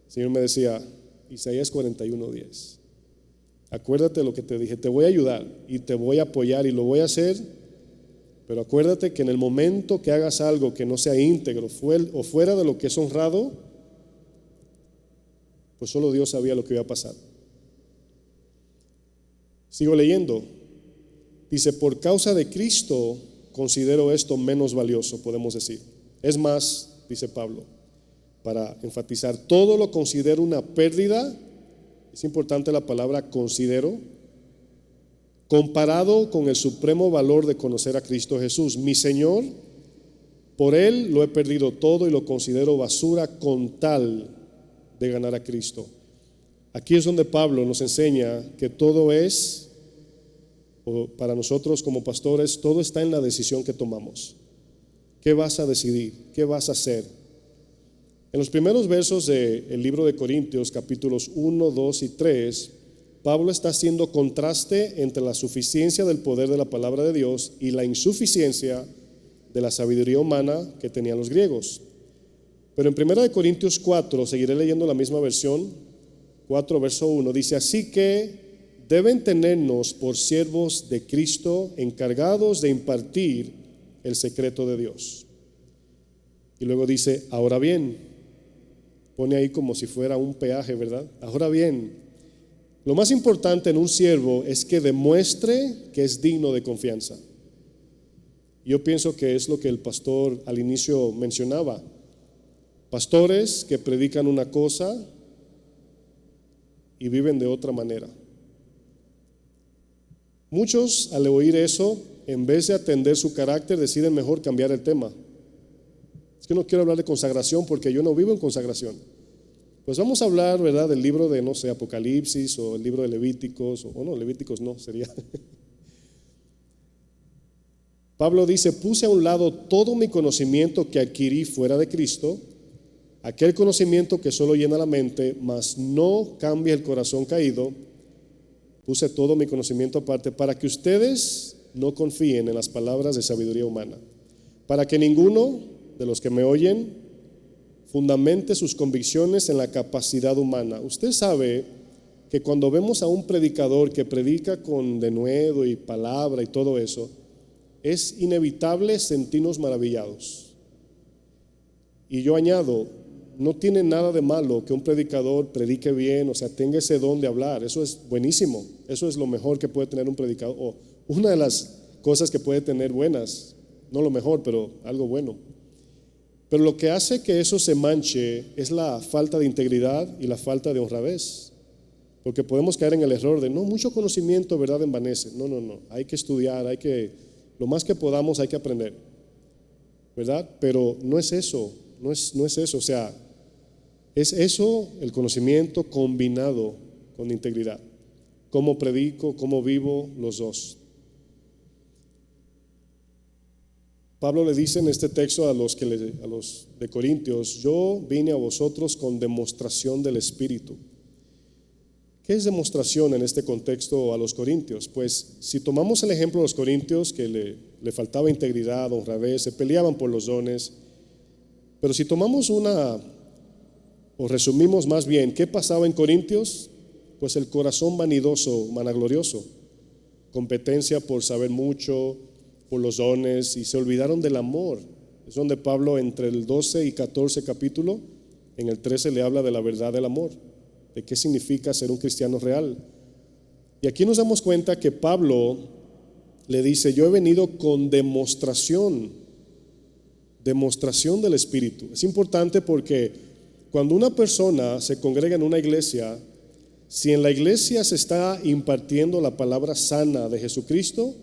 Speaker 2: el Señor me decía, Isaías 41:10, acuérdate lo que te dije, te voy a ayudar y te voy a apoyar y lo voy a hacer, pero acuérdate que en el momento que hagas algo que no sea íntegro o fuera de lo que es honrado, pues solo Dios sabía lo que iba a pasar. Sigo leyendo. Dice, por causa de Cristo considero esto menos valioso, podemos decir. Es más, dice Pablo, para enfatizar, todo lo considero una pérdida, es importante la palabra considero, comparado con el supremo valor de conocer a Cristo Jesús, mi Señor. Por Él lo he perdido todo y lo considero basura con tal de ganar a Cristo. Aquí es donde Pablo nos enseña que todo es, para nosotros como pastores, todo está en la decisión que tomamos. ¿Qué vas a decidir? ¿Qué vas a hacer? En los primeros versos del libro de Corintios, capítulos 1, 2 y 3, Pablo está haciendo contraste entre la suficiencia del poder de la palabra de Dios y la insuficiencia de la sabiduría humana que tenían los griegos. Pero en 1 Corintios 4, seguiré leyendo la misma versión, 4 verso 1, dice: así que deben tenernos por siervos de Cristo, encargados de impartir el secreto de Dios. Y luego dice: ahora bien, pone ahí como si fuera un peaje, ¿verdad? Ahora bien, lo más importante en un siervo es que demuestre que es digno de confianza. Yo pienso que es lo que el pastor al inicio mencionaba. Pastores que predican una cosa y viven de otra manera. Muchos, al oír eso, en vez de atender su carácter, deciden mejor cambiar el tema. Es que no quiero hablar de consagración porque yo no vivo en consagración. Pues vamos a hablar, ¿verdad?, del libro de, no sé, Apocalipsis o el libro de Levíticos, o no, Levíticos no, sería. Pablo dice: puse a un lado todo mi conocimiento que adquirí fuera de Cristo, aquel conocimiento que solo llena la mente, mas no cambia el corazón caído. Puse todo mi conocimiento aparte para que ustedes no confíen en las palabras de sabiduría humana, para que ninguno de los que me oyen fundamente sus convicciones en la capacidad humana. Usted sabe que cuando vemos a un predicador que predica con denuedo y palabra y todo eso, es inevitable sentirnos maravillados. Y yo añado, no tiene nada de malo que un predicador predique bien, o sea, tenga ese don de hablar. Eso es buenísimo, eso es lo mejor que puede tener un predicador, o una de las cosas que puede tener buenas, no lo mejor, pero algo bueno. Pero lo que hace que eso se manche es la falta de integridad y la falta de honradez, porque podemos caer en el error de, no, mucho conocimiento, ¿verdad?, envanece. No, hay que estudiar, lo más que podamos hay que aprender, ¿verdad? Pero no es eso, no es eso, o sea, es eso, el conocimiento combinado con integridad. Cómo predico, cómo vivo, los dos. Pablo le dice en este texto a los de Corintios: yo vine a vosotros con demostración del Espíritu. ¿Qué es demostración en este contexto a los corintios? Pues si tomamos el ejemplo de los corintios, que le faltaba integridad, honradez, se peleaban por los dones, pero si tomamos o resumimos más bien, ¿qué pasaba en Corintios? Pues el corazón vanidoso, vanaglorioso, competencia por saber mucho, por los dones, y se olvidaron del amor. Es donde Pablo, entre el 12 y 14 capítulo, en el 13 le habla de la verdad del amor, de qué significa ser un cristiano real. Y aquí nos damos cuenta que Pablo le dice: yo he venido con demostración del Espíritu. Es importante porque cuando una persona se congrega en una iglesia, si en la iglesia se está impartiendo la palabra sana de Jesucristo,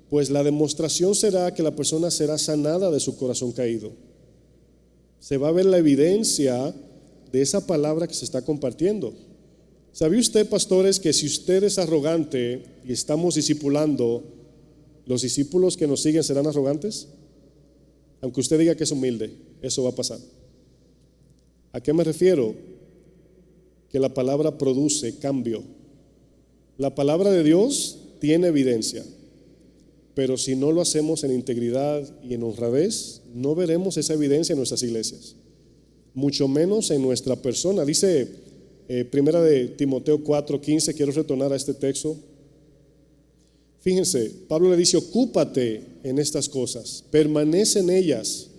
Speaker 2: pues la demostración será que la persona será sanada de su corazón caído. Se va a ver la evidencia de esa palabra que se está compartiendo. ¿Sabía usted, pastores, que si usted es arrogante y estamos discipulando, los discípulos que nos siguen serán arrogantes? Aunque usted diga que es humilde, eso va a pasar. ¿A qué me refiero? Que la palabra produce cambio. La palabra de Dios tiene evidencia, pero si no lo hacemos en integridad y en honradez, no veremos esa evidencia en nuestras iglesias, mucho menos en nuestra persona. Dice Primera de Timoteo 4:15, quiero retornar a este texto. Fíjense, Pablo le dice: ocúpate en estas cosas, permanece en ellas,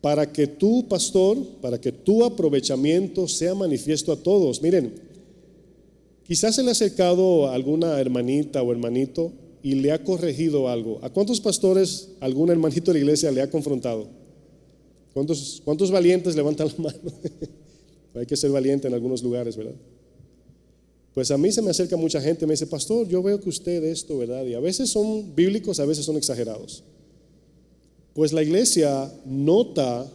Speaker 2: para que tu pastor, para que tu aprovechamiento sea manifiesto a todos. Miren, quizás se le ha acercado a alguna hermanita o hermanito y le ha corregido algo. ¿A cuántos pastores algún hermanito de la iglesia le ha confrontado? ¿Cuántos valientes levantan la mano? Hay que ser valiente en algunos lugares, ¿verdad? Pues a mí se me acerca mucha gente y me dice: pastor, yo veo que usted esto, ¿verdad? Y a veces son bíblicos, a veces son exagerados. Pues la iglesia nota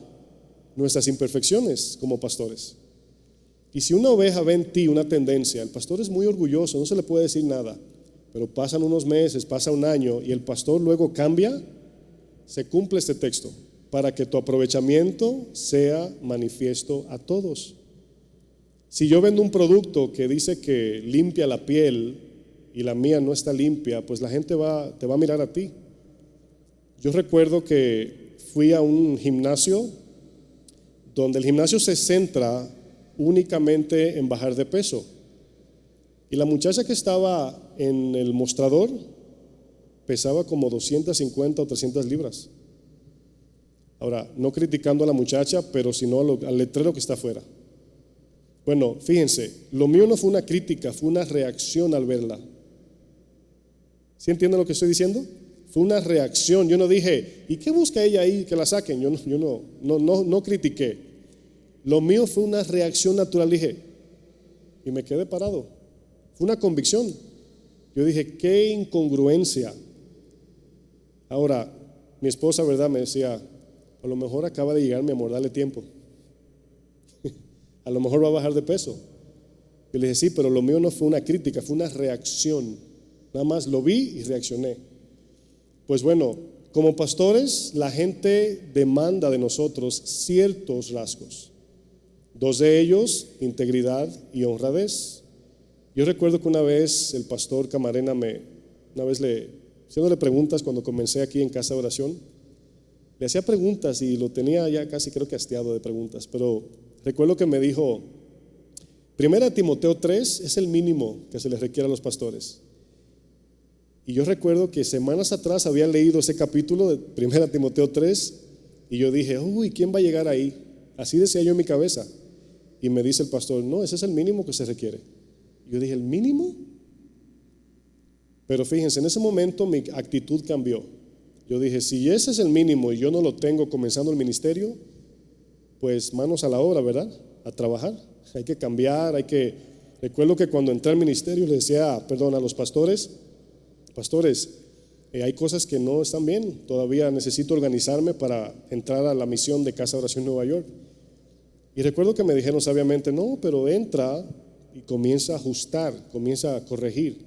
Speaker 2: nuestras imperfecciones como pastores. Y si una oveja ve en ti una tendencia, el pastor es muy orgulloso, no se le puede decir nada, pero pasan unos meses, pasa un año y el pastor luego cambia, se cumple este texto. para que tu aprovechamiento sea manifiesto a todos. Si yo vendo un producto que dice que limpia la piel y la mía no está limpia, pues la gente te va a mirar a ti. Yo recuerdo que fui a un gimnasio donde el gimnasio se centra únicamente en bajar de peso. Y la muchacha que estaba en el mostrador pesaba como 250 o 300 libras. Ahora, no criticando a la muchacha, pero sino al letrero que está afuera. Bueno, fíjense, lo mío no fue una crítica, fue una reacción al verla. ¿Sí entienden lo que estoy diciendo? Fue una reacción. Yo no dije, ¿y qué busca ella ahí? Que la saquen. Yo no critiqué. Lo mío fue una reacción natural. Dije, y me quedé parado. Fue una convicción. Yo dije, qué incongruencia. Ahora, mi esposa, ¿verdad? Me decía, a lo mejor acaba de llegar, mi amor, dale tiempo. A lo mejor va a bajar de peso. Yo le dije, sí, pero lo mío no fue una crítica, fue una reacción. Nada más lo vi y reaccioné. Pues bueno, como pastores, la gente demanda de nosotros ciertos rasgos. Dos de ellos, integridad y honradez. Yo recuerdo que una vez el pastor Camarena haciéndole preguntas cuando comencé aquí en Casa de Oración, le hacía preguntas y lo tenía ya casi creo que hastiado de preguntas, pero recuerdo que me dijo, 1 Timoteo 3 es el mínimo que se les requiere a los pastores. Y yo recuerdo que semanas atrás había leído ese capítulo de 1 Timoteo 3 y yo dije, uy, ¿quién va a llegar ahí? Así decía yo en mi cabeza. Y me dice el pastor, no, ese es el mínimo que se requiere. Yo dije, ¿el mínimo? Pero fíjense, en ese momento mi actitud cambió. Yo dije, si ese es el mínimo y yo no lo tengo comenzando el ministerio, pues manos a la obra, ¿verdad? A trabajar. Hay que cambiar, Recuerdo que cuando entré al ministerio le decía, a los pastores, hay cosas que no están bien, todavía necesito organizarme para entrar a la misión de Casa de Oración Nueva York. Y recuerdo que me dijeron sabiamente, no, pero entra y comienza a ajustar, comienza a corregir.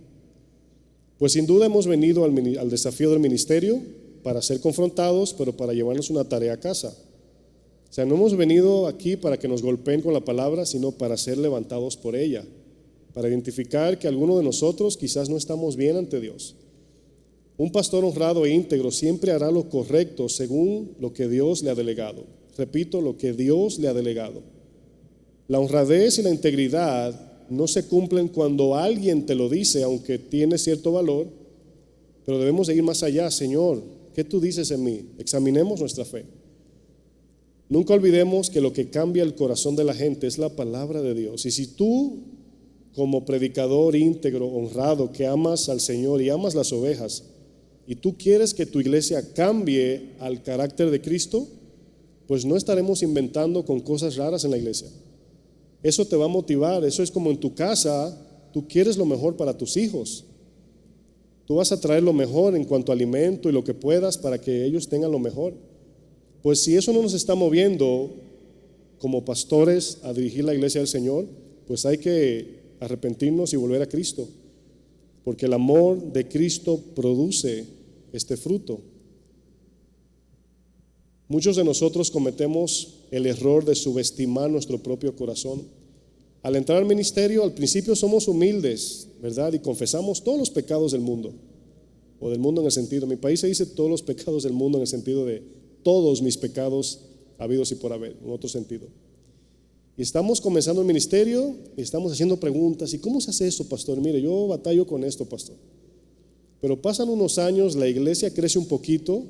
Speaker 2: Pues sin duda hemos venido al desafío del ministerio para ser confrontados, pero para llevarnos una tarea a casa. O sea, no hemos venido aquí para que nos golpeen con la palabra, sino para ser levantados por ella, para identificar que alguno de nosotros quizás no estamos bien ante Dios. Un pastor honrado e íntegro siempre hará lo correcto según lo que Dios le ha delegado. Repito, lo que Dios le ha delegado. La honradez y la integridad no se cumplen cuando alguien te lo dice, aunque tiene cierto valor, pero debemos de ir más allá. Señor, ¿qué tú dices en mí? Examinemos nuestra fe. Nunca olvidemos que lo que cambia el corazón de la gente es la palabra de Dios. Y si tú, como predicador íntegro, honrado, que amas al Señor y amas las ovejas, y tú quieres que tu iglesia cambie al carácter de Cristo, pues no estaremos inventando con cosas raras en la iglesia. Eso te va a motivar. Eso es como en tu casa, tú quieres lo mejor para tus hijos. Tú vas a traer lo mejor en cuanto a alimento y lo que puedas para que ellos tengan lo mejor. Pues si eso no nos está moviendo como pastores a dirigir la iglesia del Señor, pues hay que arrepentirnos y volver a Cristo, porque el amor de Cristo produce este fruto. Muchos de nosotros cometemos el error de subestimar nuestro propio corazón. Al entrar al ministerio, al principio somos humildes, ¿verdad? Y confesamos todos los pecados del mundo, o del mundo en el sentido, en mi país se dice todos los pecados del mundo en el sentido de todos mis pecados habidos y por haber, en otro sentido. Y estamos comenzando el ministerio y estamos haciendo preguntas. ¿Y cómo se hace eso, pastor? Mire, yo batallo con esto, pastor. Pero pasan unos años, la iglesia crece un poquito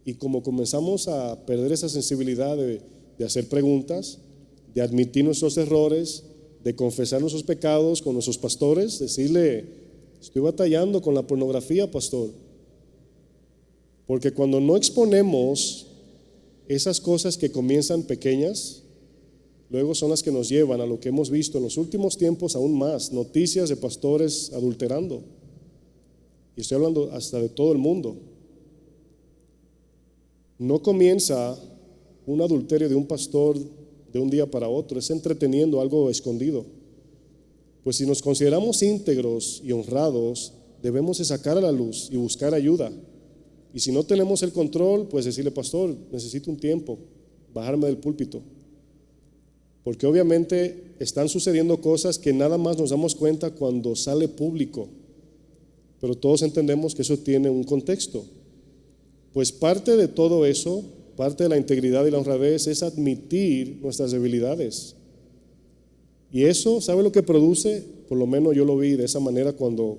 Speaker 2: y como comenzamos a perder esa sensibilidad de hacer preguntas, de admitir nuestros errores, de confesar nuestros pecados con nuestros pastores, decirle, estoy batallando con la pornografía, pastor. Porque cuando no exponemos esas cosas que comienzan pequeñas, luego son las que nos llevan a lo que hemos visto en los últimos tiempos aún más, noticias de pastores adulterando. Y estoy hablando hasta de todo el mundo. No comienza un adulterio de un pastor de un día para otro, es entreteniendo algo escondido. Pues si nos consideramos íntegros y honrados, debemos de sacar a la luz y buscar ayuda. Y si no tenemos el control, pues decirle, pastor, necesito un tiempo, bajarme del púlpito. Porque obviamente están sucediendo cosas que nada más nos damos cuenta cuando sale público. Pero todos entendemos que eso tiene un contexto. Pues parte de todo eso, parte de la integridad y la honradez es admitir nuestras debilidades. Y eso, ¿sabe lo que produce? Por lo menos yo lo vi de esa manera cuando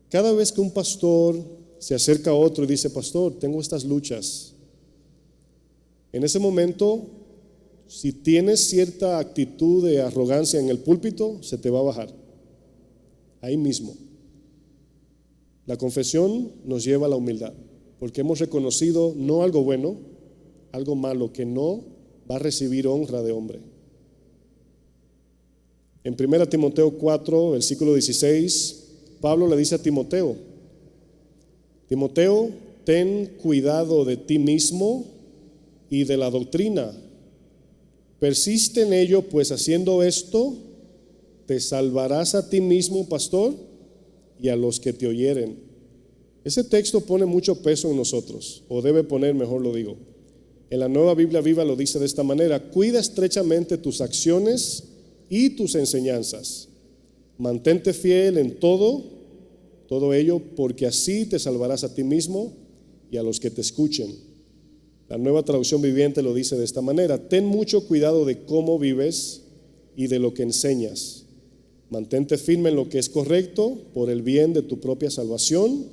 Speaker 2: cada vez que un pastor se acerca a otro y dice, pastor, tengo estas luchas. En ese momento, si tienes cierta actitud de arrogancia en el púlpito, se te va a bajar. Ahí mismo. La confesión nos lleva a la humildad, porque hemos reconocido no algo bueno, algo malo que no va a recibir honra de hombre. En 1 Timoteo 4, versículo 16, Pablo le dice a Timoteo, Timoteo, ten cuidado de ti mismo y de la doctrina. Persiste en ello, pues haciendo esto, te salvarás a ti mismo, pastor, y a los que te oyeren. Ese texto pone mucho peso en nosotros, o debe poner, mejor lo digo. En la Nueva Biblia Viva lo dice de esta manera: cuida estrechamente tus acciones y tus enseñanzas. Mantente fiel en todo ello, porque así te salvarás a ti mismo y a los que te escuchen. La Nueva Traducción Viviente lo dice de esta manera: ten mucho cuidado de cómo vives y de lo que enseñas. Mantente firme en lo que es correcto por el bien de tu propia salvación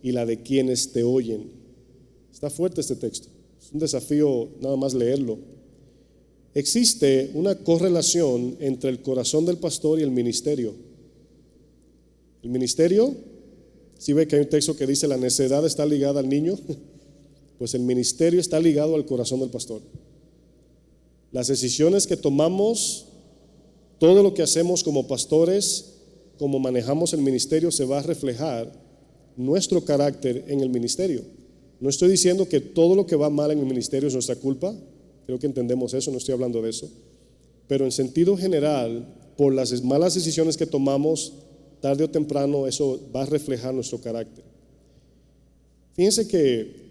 Speaker 2: y la de quienes te oyen. Está fuerte este texto. Es un desafío nada más leerlo. Existe una correlación entre el corazón del pastor y el ministerio. El ministerio, si ve que hay un texto que dice la necedad está ligada al niño, pues el ministerio está ligado al corazón del pastor. Las decisiones que tomamos, todo lo que hacemos como pastores, como manejamos el ministerio, se va a reflejar nuestro carácter en el ministerio. No estoy diciendo que todo lo que va mal en el ministerio es nuestra culpa, creo que entendemos eso, no estoy hablando de eso, pero en sentido general, por las malas decisiones que tomamos, tarde o temprano eso va a reflejar nuestro carácter. Fíjense que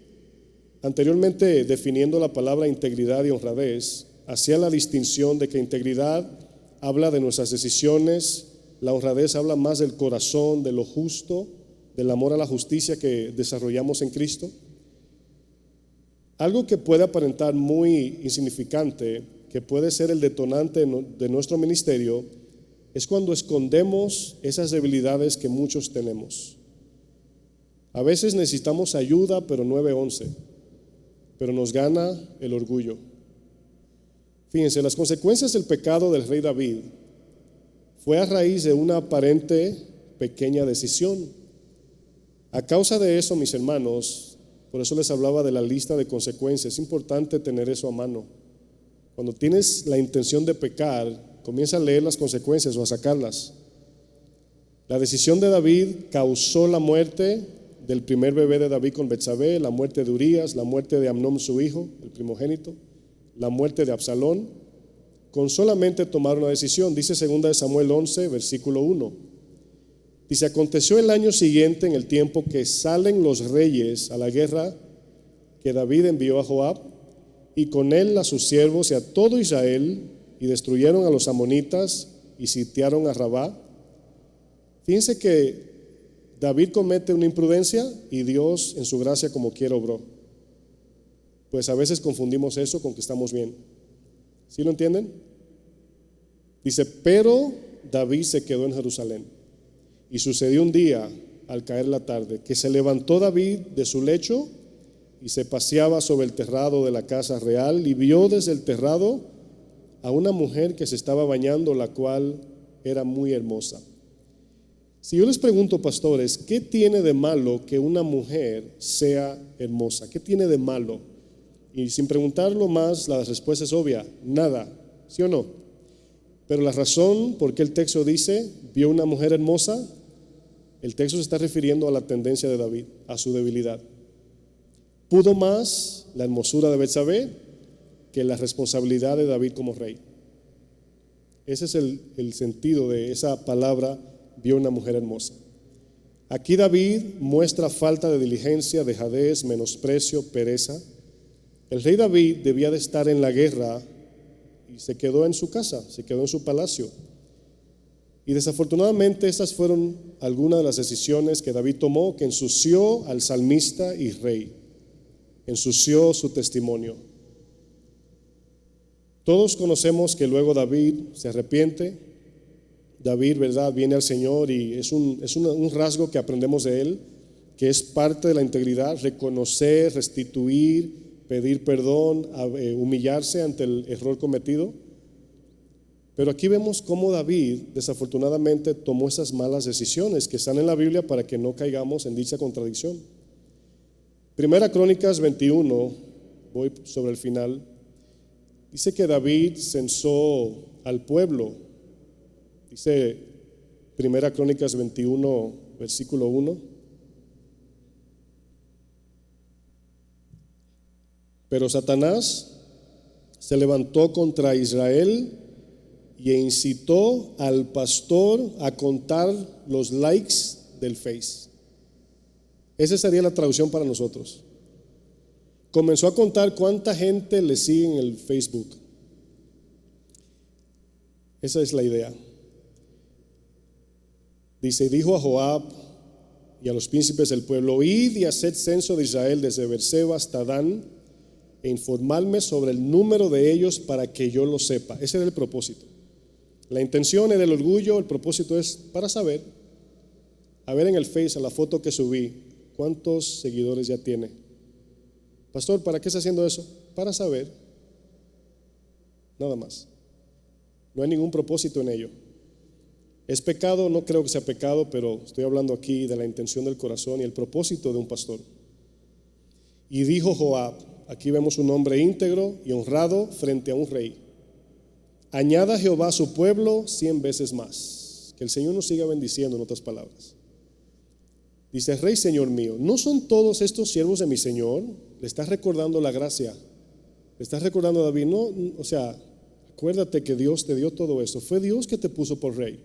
Speaker 2: anteriormente, definiendo la palabra integridad y honradez, hacía la distinción de que integridad habla de nuestras decisiones, la honradez habla más del corazón, de lo justo, del amor a la justicia que desarrollamos en Cristo. Algo que puede aparentar muy insignificante, que puede ser el detonante de nuestro ministerio, es cuando escondemos esas debilidades que muchos tenemos. A veces necesitamos ayuda, pero 911, pero nos gana el orgullo. Fíjense, las consecuencias del pecado del rey David fue a raíz de una aparente pequeña decisión. A causa de eso, mis hermanos, por eso les hablaba de la lista de consecuencias. Es importante tener eso a mano. Cuando tienes la intención de pecar, comienza a leer las consecuencias o a sacarlas. La decisión de David causó la muerte del primer bebé de David con Betsabé, la muerte de Urías, la muerte de Amnón su hijo, el primogénito, la muerte de Absalón, con solamente tomar una decisión. Dice 2 Samuel 11, versículo 1. Dice, aconteció el año siguiente, en el tiempo que salen los reyes a la guerra, que David envió a Joab, y con él a sus siervos y a todo Israel, y destruyeron a los amonitas y sitiaron a Rabá. Fíjense que David comete una imprudencia y Dios en su gracia como quiera obró. Pues a veces confundimos eso con que estamos bien. ¿Sí lo entienden? Dice, pero David se quedó en Jerusalén. Y sucedió un día, al caer la tarde, que se levantó David de su lecho y se paseaba sobre el terrado de la casa real y vio desde el terrado a una mujer que se estaba bañando, la cual era muy hermosa. Si yo les pregunto, pastores, ¿qué tiene de malo que una mujer sea hermosa? ¿Qué tiene de malo? Y sin preguntarlo más, la respuesta es obvia, nada, ¿sí o no? Pero la razón por qué el texto dice, vio una mujer hermosa, el texto se está refiriendo a la tendencia de David, a su debilidad. Pudo más la hermosura de Betsabé que la responsabilidad de David como rey. Ese es el sentido de esa palabra, vio una mujer hermosa. Aquí David muestra falta de diligencia, dejadez, menosprecio, pereza. El rey David debía de estar en la guerra y se quedó en su casa, se quedó en su palacio. Y desafortunadamente estas fueron algunas de las decisiones que David tomó, que ensució al salmista y rey, ensució su testimonio. Todos conocemos que luego David se arrepiente. David, ¿verdad?, viene al Señor y es un rasgo que aprendemos de él, que es parte de la integridad, reconocer, restituir, pedir perdón, humillarse ante el error cometido. Pero aquí vemos cómo David desafortunadamente tomó esas malas decisiones que están en la Biblia para que no caigamos en dicha contradicción. Primera Crónicas 21, voy sobre el final, dice que David censó al pueblo. Dice Primera Crónicas 21, versículo 1. Pero Satanás se levantó contra Israel y incitó al pastor a contar los likes del Face. Esa sería la traducción para nosotros. Comenzó a contar cuánta gente le sigue en el Facebook. Esa es la idea. Dice, dijo a Joab y a los príncipes del pueblo: id y haced censo de Israel desde Beerseba hasta Dan, e informadme sobre el número de ellos para que yo lo sepa. Ese era el propósito. La intención era el orgullo, el propósito es para saber. A ver en el Face, en la foto que subí, ¿cuántos seguidores ya tiene? Pastor, ¿para qué está haciendo eso? Para saber. Nada más. No hay ningún propósito en ello. ¿Es pecado? No creo que sea pecado, pero estoy hablando aquí de la intención del corazón y el propósito de un pastor. Y dijo Joab, aquí vemos un hombre íntegro y honrado frente a un rey: añada Jehová a su pueblo 100 veces más. Que el Señor nos siga bendiciendo, en otras palabras. Dice: Rey, Señor mío, ¿no son todos estos siervos de mi Señor? Le está recordando la gracia. Le está recordando a David, no, o sea, acuérdate que Dios te dio todo esto. Fue Dios que te puso por rey.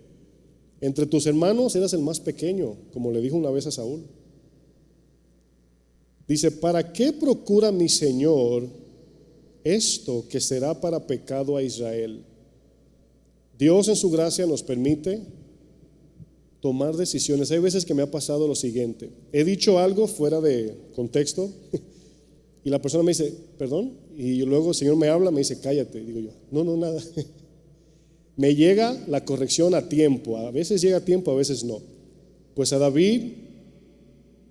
Speaker 2: Entre tus hermanos eras el más pequeño, como le dijo una vez a Saúl. Dice: ¿para qué procura mi Señor esto que será para pecado a Israel? Dios en su gracia nos permite tomar decisiones. Hay veces que me ha pasado lo siguiente: he dicho algo fuera de contexto y la persona me dice, perdón, y luego el Señor me habla, me dice, cállate. Digo yo, no, nada. Me llega la corrección a tiempo. A veces llega a tiempo, a veces no. Pues a David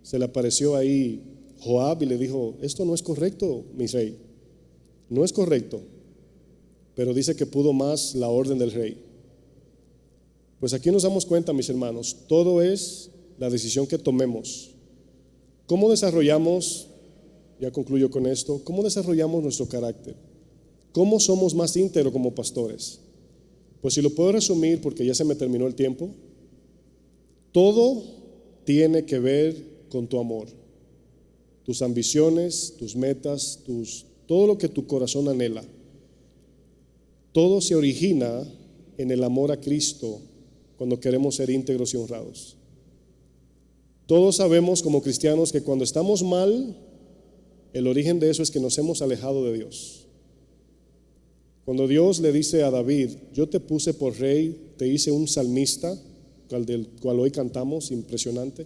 Speaker 2: se le apareció ahí Joab y le dijo: esto no es correcto, mi rey, no es correcto. Pero dice que pudo más la orden del rey. Pues aquí nos damos cuenta, mis hermanos, todo es la decisión que tomemos. ¿Cómo desarrollamos, ya concluyo con esto, cómo desarrollamos nuestro carácter? ¿Cómo somos más íntegros como pastores? Pues si lo puedo resumir, porque ya se me terminó el tiempo, todo tiene que ver con tu amor, tus ambiciones, tus metas, todo lo que tu corazón anhela. Todo se origina en el amor a Cristo cuando queremos ser íntegros y honrados. Todos sabemos como cristianos que cuando estamos mal, el origen de eso es que nos hemos alejado de Dios. Cuando Dios le dice a David: yo te puse por rey, te hice un salmista, del cual hoy cantamos, impresionante.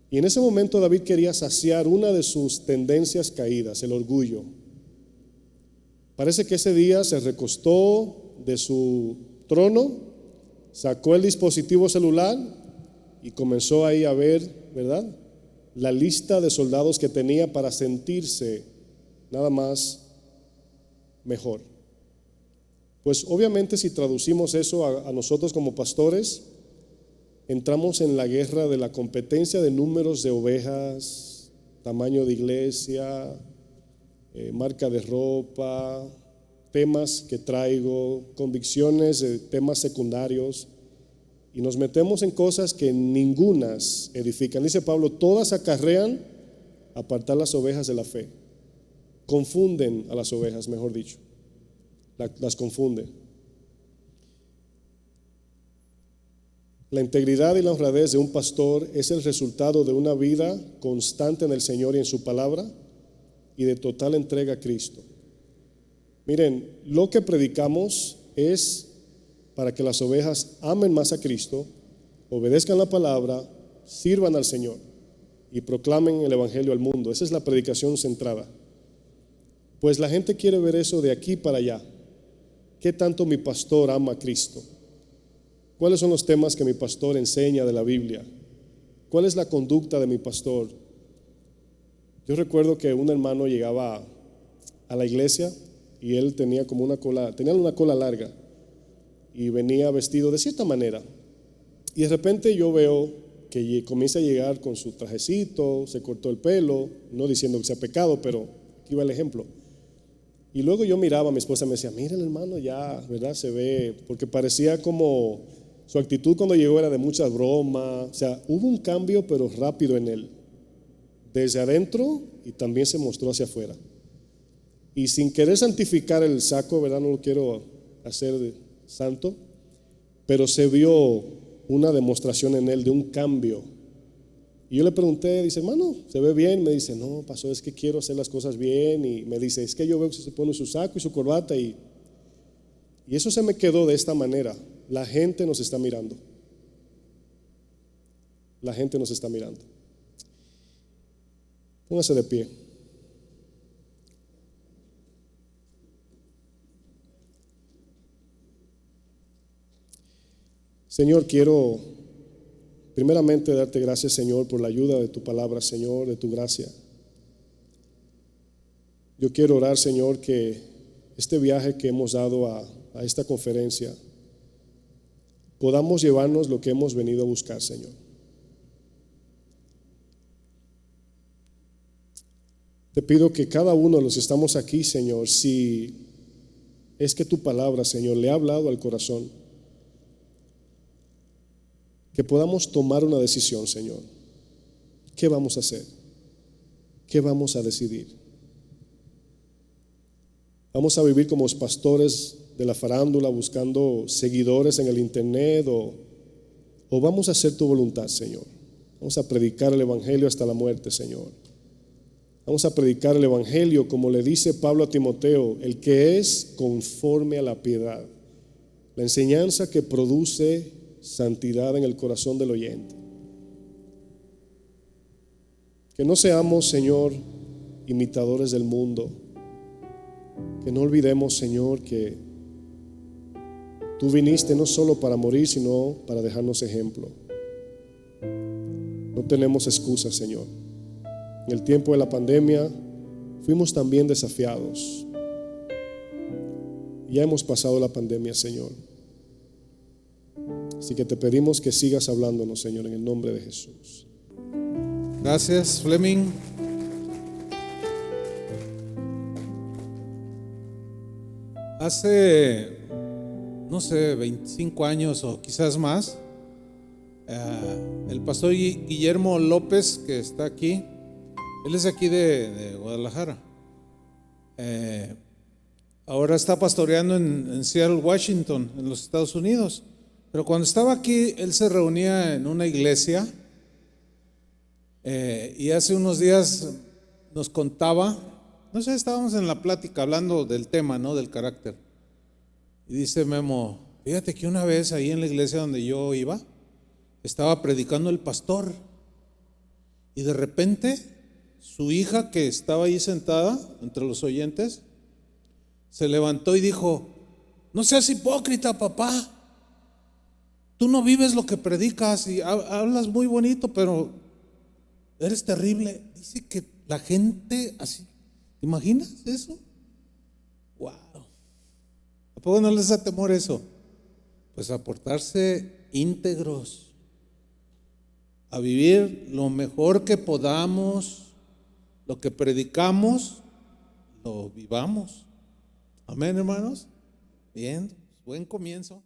Speaker 2: Y en ese momento David quería saciar una de sus tendencias caídas, el orgullo. Parece que ese día se recostó de su trono, sacó el dispositivo celular y comenzó ahí a ver, ¿verdad?, la lista de soldados que tenía para sentirse nada más mejor. Pues obviamente si traducimos eso a nosotros como pastores, entramos en la guerra de la competencia de números de ovejas, tamaño de iglesia, marca de ropa, temas que traigo, convicciones de temas secundarios, y nos metemos en cosas que ningunas edifican. Dice Pablo: todas acarrean apartar las ovejas de la fe. Confunden a las ovejas, mejor dicho, las confunden. La integridad y la honradez de un pastor es el resultado de una vida constante en el Señor y en su palabra y de total entrega a Cristo. Miren, lo que predicamos es para que las ovejas amen más a Cristo, obedezcan la palabra, sirvan al Señor y proclamen el Evangelio al mundo. Esa es la predicación centrada. Pues la gente quiere ver eso de aquí para allá. ¿Qué tanto mi pastor ama a Cristo? ¿Cuáles son los temas que mi pastor enseña de la Biblia? ¿Cuál es la conducta de mi pastor? Yo recuerdo que un hermano llegaba a la iglesia y él tenía como tenía una cola larga y venía vestido de cierta manera. Y de repente yo veo que comienza a llegar con su trajecito, se cortó el pelo, no diciendo que sea pecado, pero aquí va el ejemplo. Y luego yo miraba a mi esposa y me decía, mira el hermano ya, ¿verdad? Se ve, porque parecía como, su actitud cuando llegó era de mucha broma, o sea, hubo un cambio pero rápido en él, desde adentro y también se mostró hacia afuera. Y sin querer santificar el saco, ¿verdad? No lo quiero hacer santo, pero se vio una demostración en él de un cambio. Y yo le pregunté, dice, hermano, ¿se ve bien? Me dice, no, pastor, es que quiero hacer las cosas bien. Y me dice, es que yo veo que se pone su saco y su corbata. Y eso se me quedó de esta manera. La gente nos está mirando. La gente nos está mirando. Póngase de pie. Señor, quiero primeramente darte gracias, Señor, por la ayuda de tu palabra, Señor, de tu gracia. Yo quiero orar, Señor, que este viaje que hemos dado a esta conferencia podamos llevarnos lo que hemos venido a buscar, Señor. Te pido que cada uno de los que estamos aquí, Señor, si es que tu palabra, Señor, le ha hablado al corazón, que podamos tomar una decisión, Señor. ¿Qué vamos a hacer? ¿Qué vamos a decidir? ¿Vamos a vivir como los pastores de la farándula buscando seguidores en el internet o vamos a hacer tu voluntad, Señor? Vamos a predicar el Evangelio hasta la muerte, Señor. Vamos a predicar el Evangelio como le dice Pablo a Timoteo, el que es conforme a la piedad, la enseñanza que produce santidad en el corazón del oyente. Que no seamos, Señor, imitadores del mundo. Que no olvidemos, Señor, que tú viniste no solo para morir, sino para dejarnos ejemplo. No tenemos excusas, Señor. En el tiempo de la pandemia fuimos también desafiados. Ya hemos pasado la pandemia, Señor. Así que te pedimos que sigas hablándonos, Señor, en el nombre de Jesús.
Speaker 1: Gracias, Fleming. Hace, no sé, 25 años o quizás más, el pastor Guillermo López, que está aquí, él es aquí de Guadalajara. Ahora está pastoreando en Seattle, Washington, en los Estados Unidos. Pero cuando estaba aquí, él se reunía en una iglesia y hace unos días nos contaba, no sé, estábamos en la plática hablando del tema, ¿no? Del carácter. Y dice Memo, fíjate que una vez ahí en la iglesia donde yo iba, estaba predicando el pastor y de repente su hija que estaba ahí sentada entre los oyentes, se levantó y dijo, no seas hipócrita, papá. Tú no vives lo que predicas y hablas muy bonito, pero eres terrible. Dice que la gente así, ¿te imaginas eso? Wow. ¿A poco no les da temor eso? Pues a portarse íntegros, a vivir lo mejor que podamos, lo que predicamos, lo vivamos. Amén, hermanos. Bien, buen comienzo.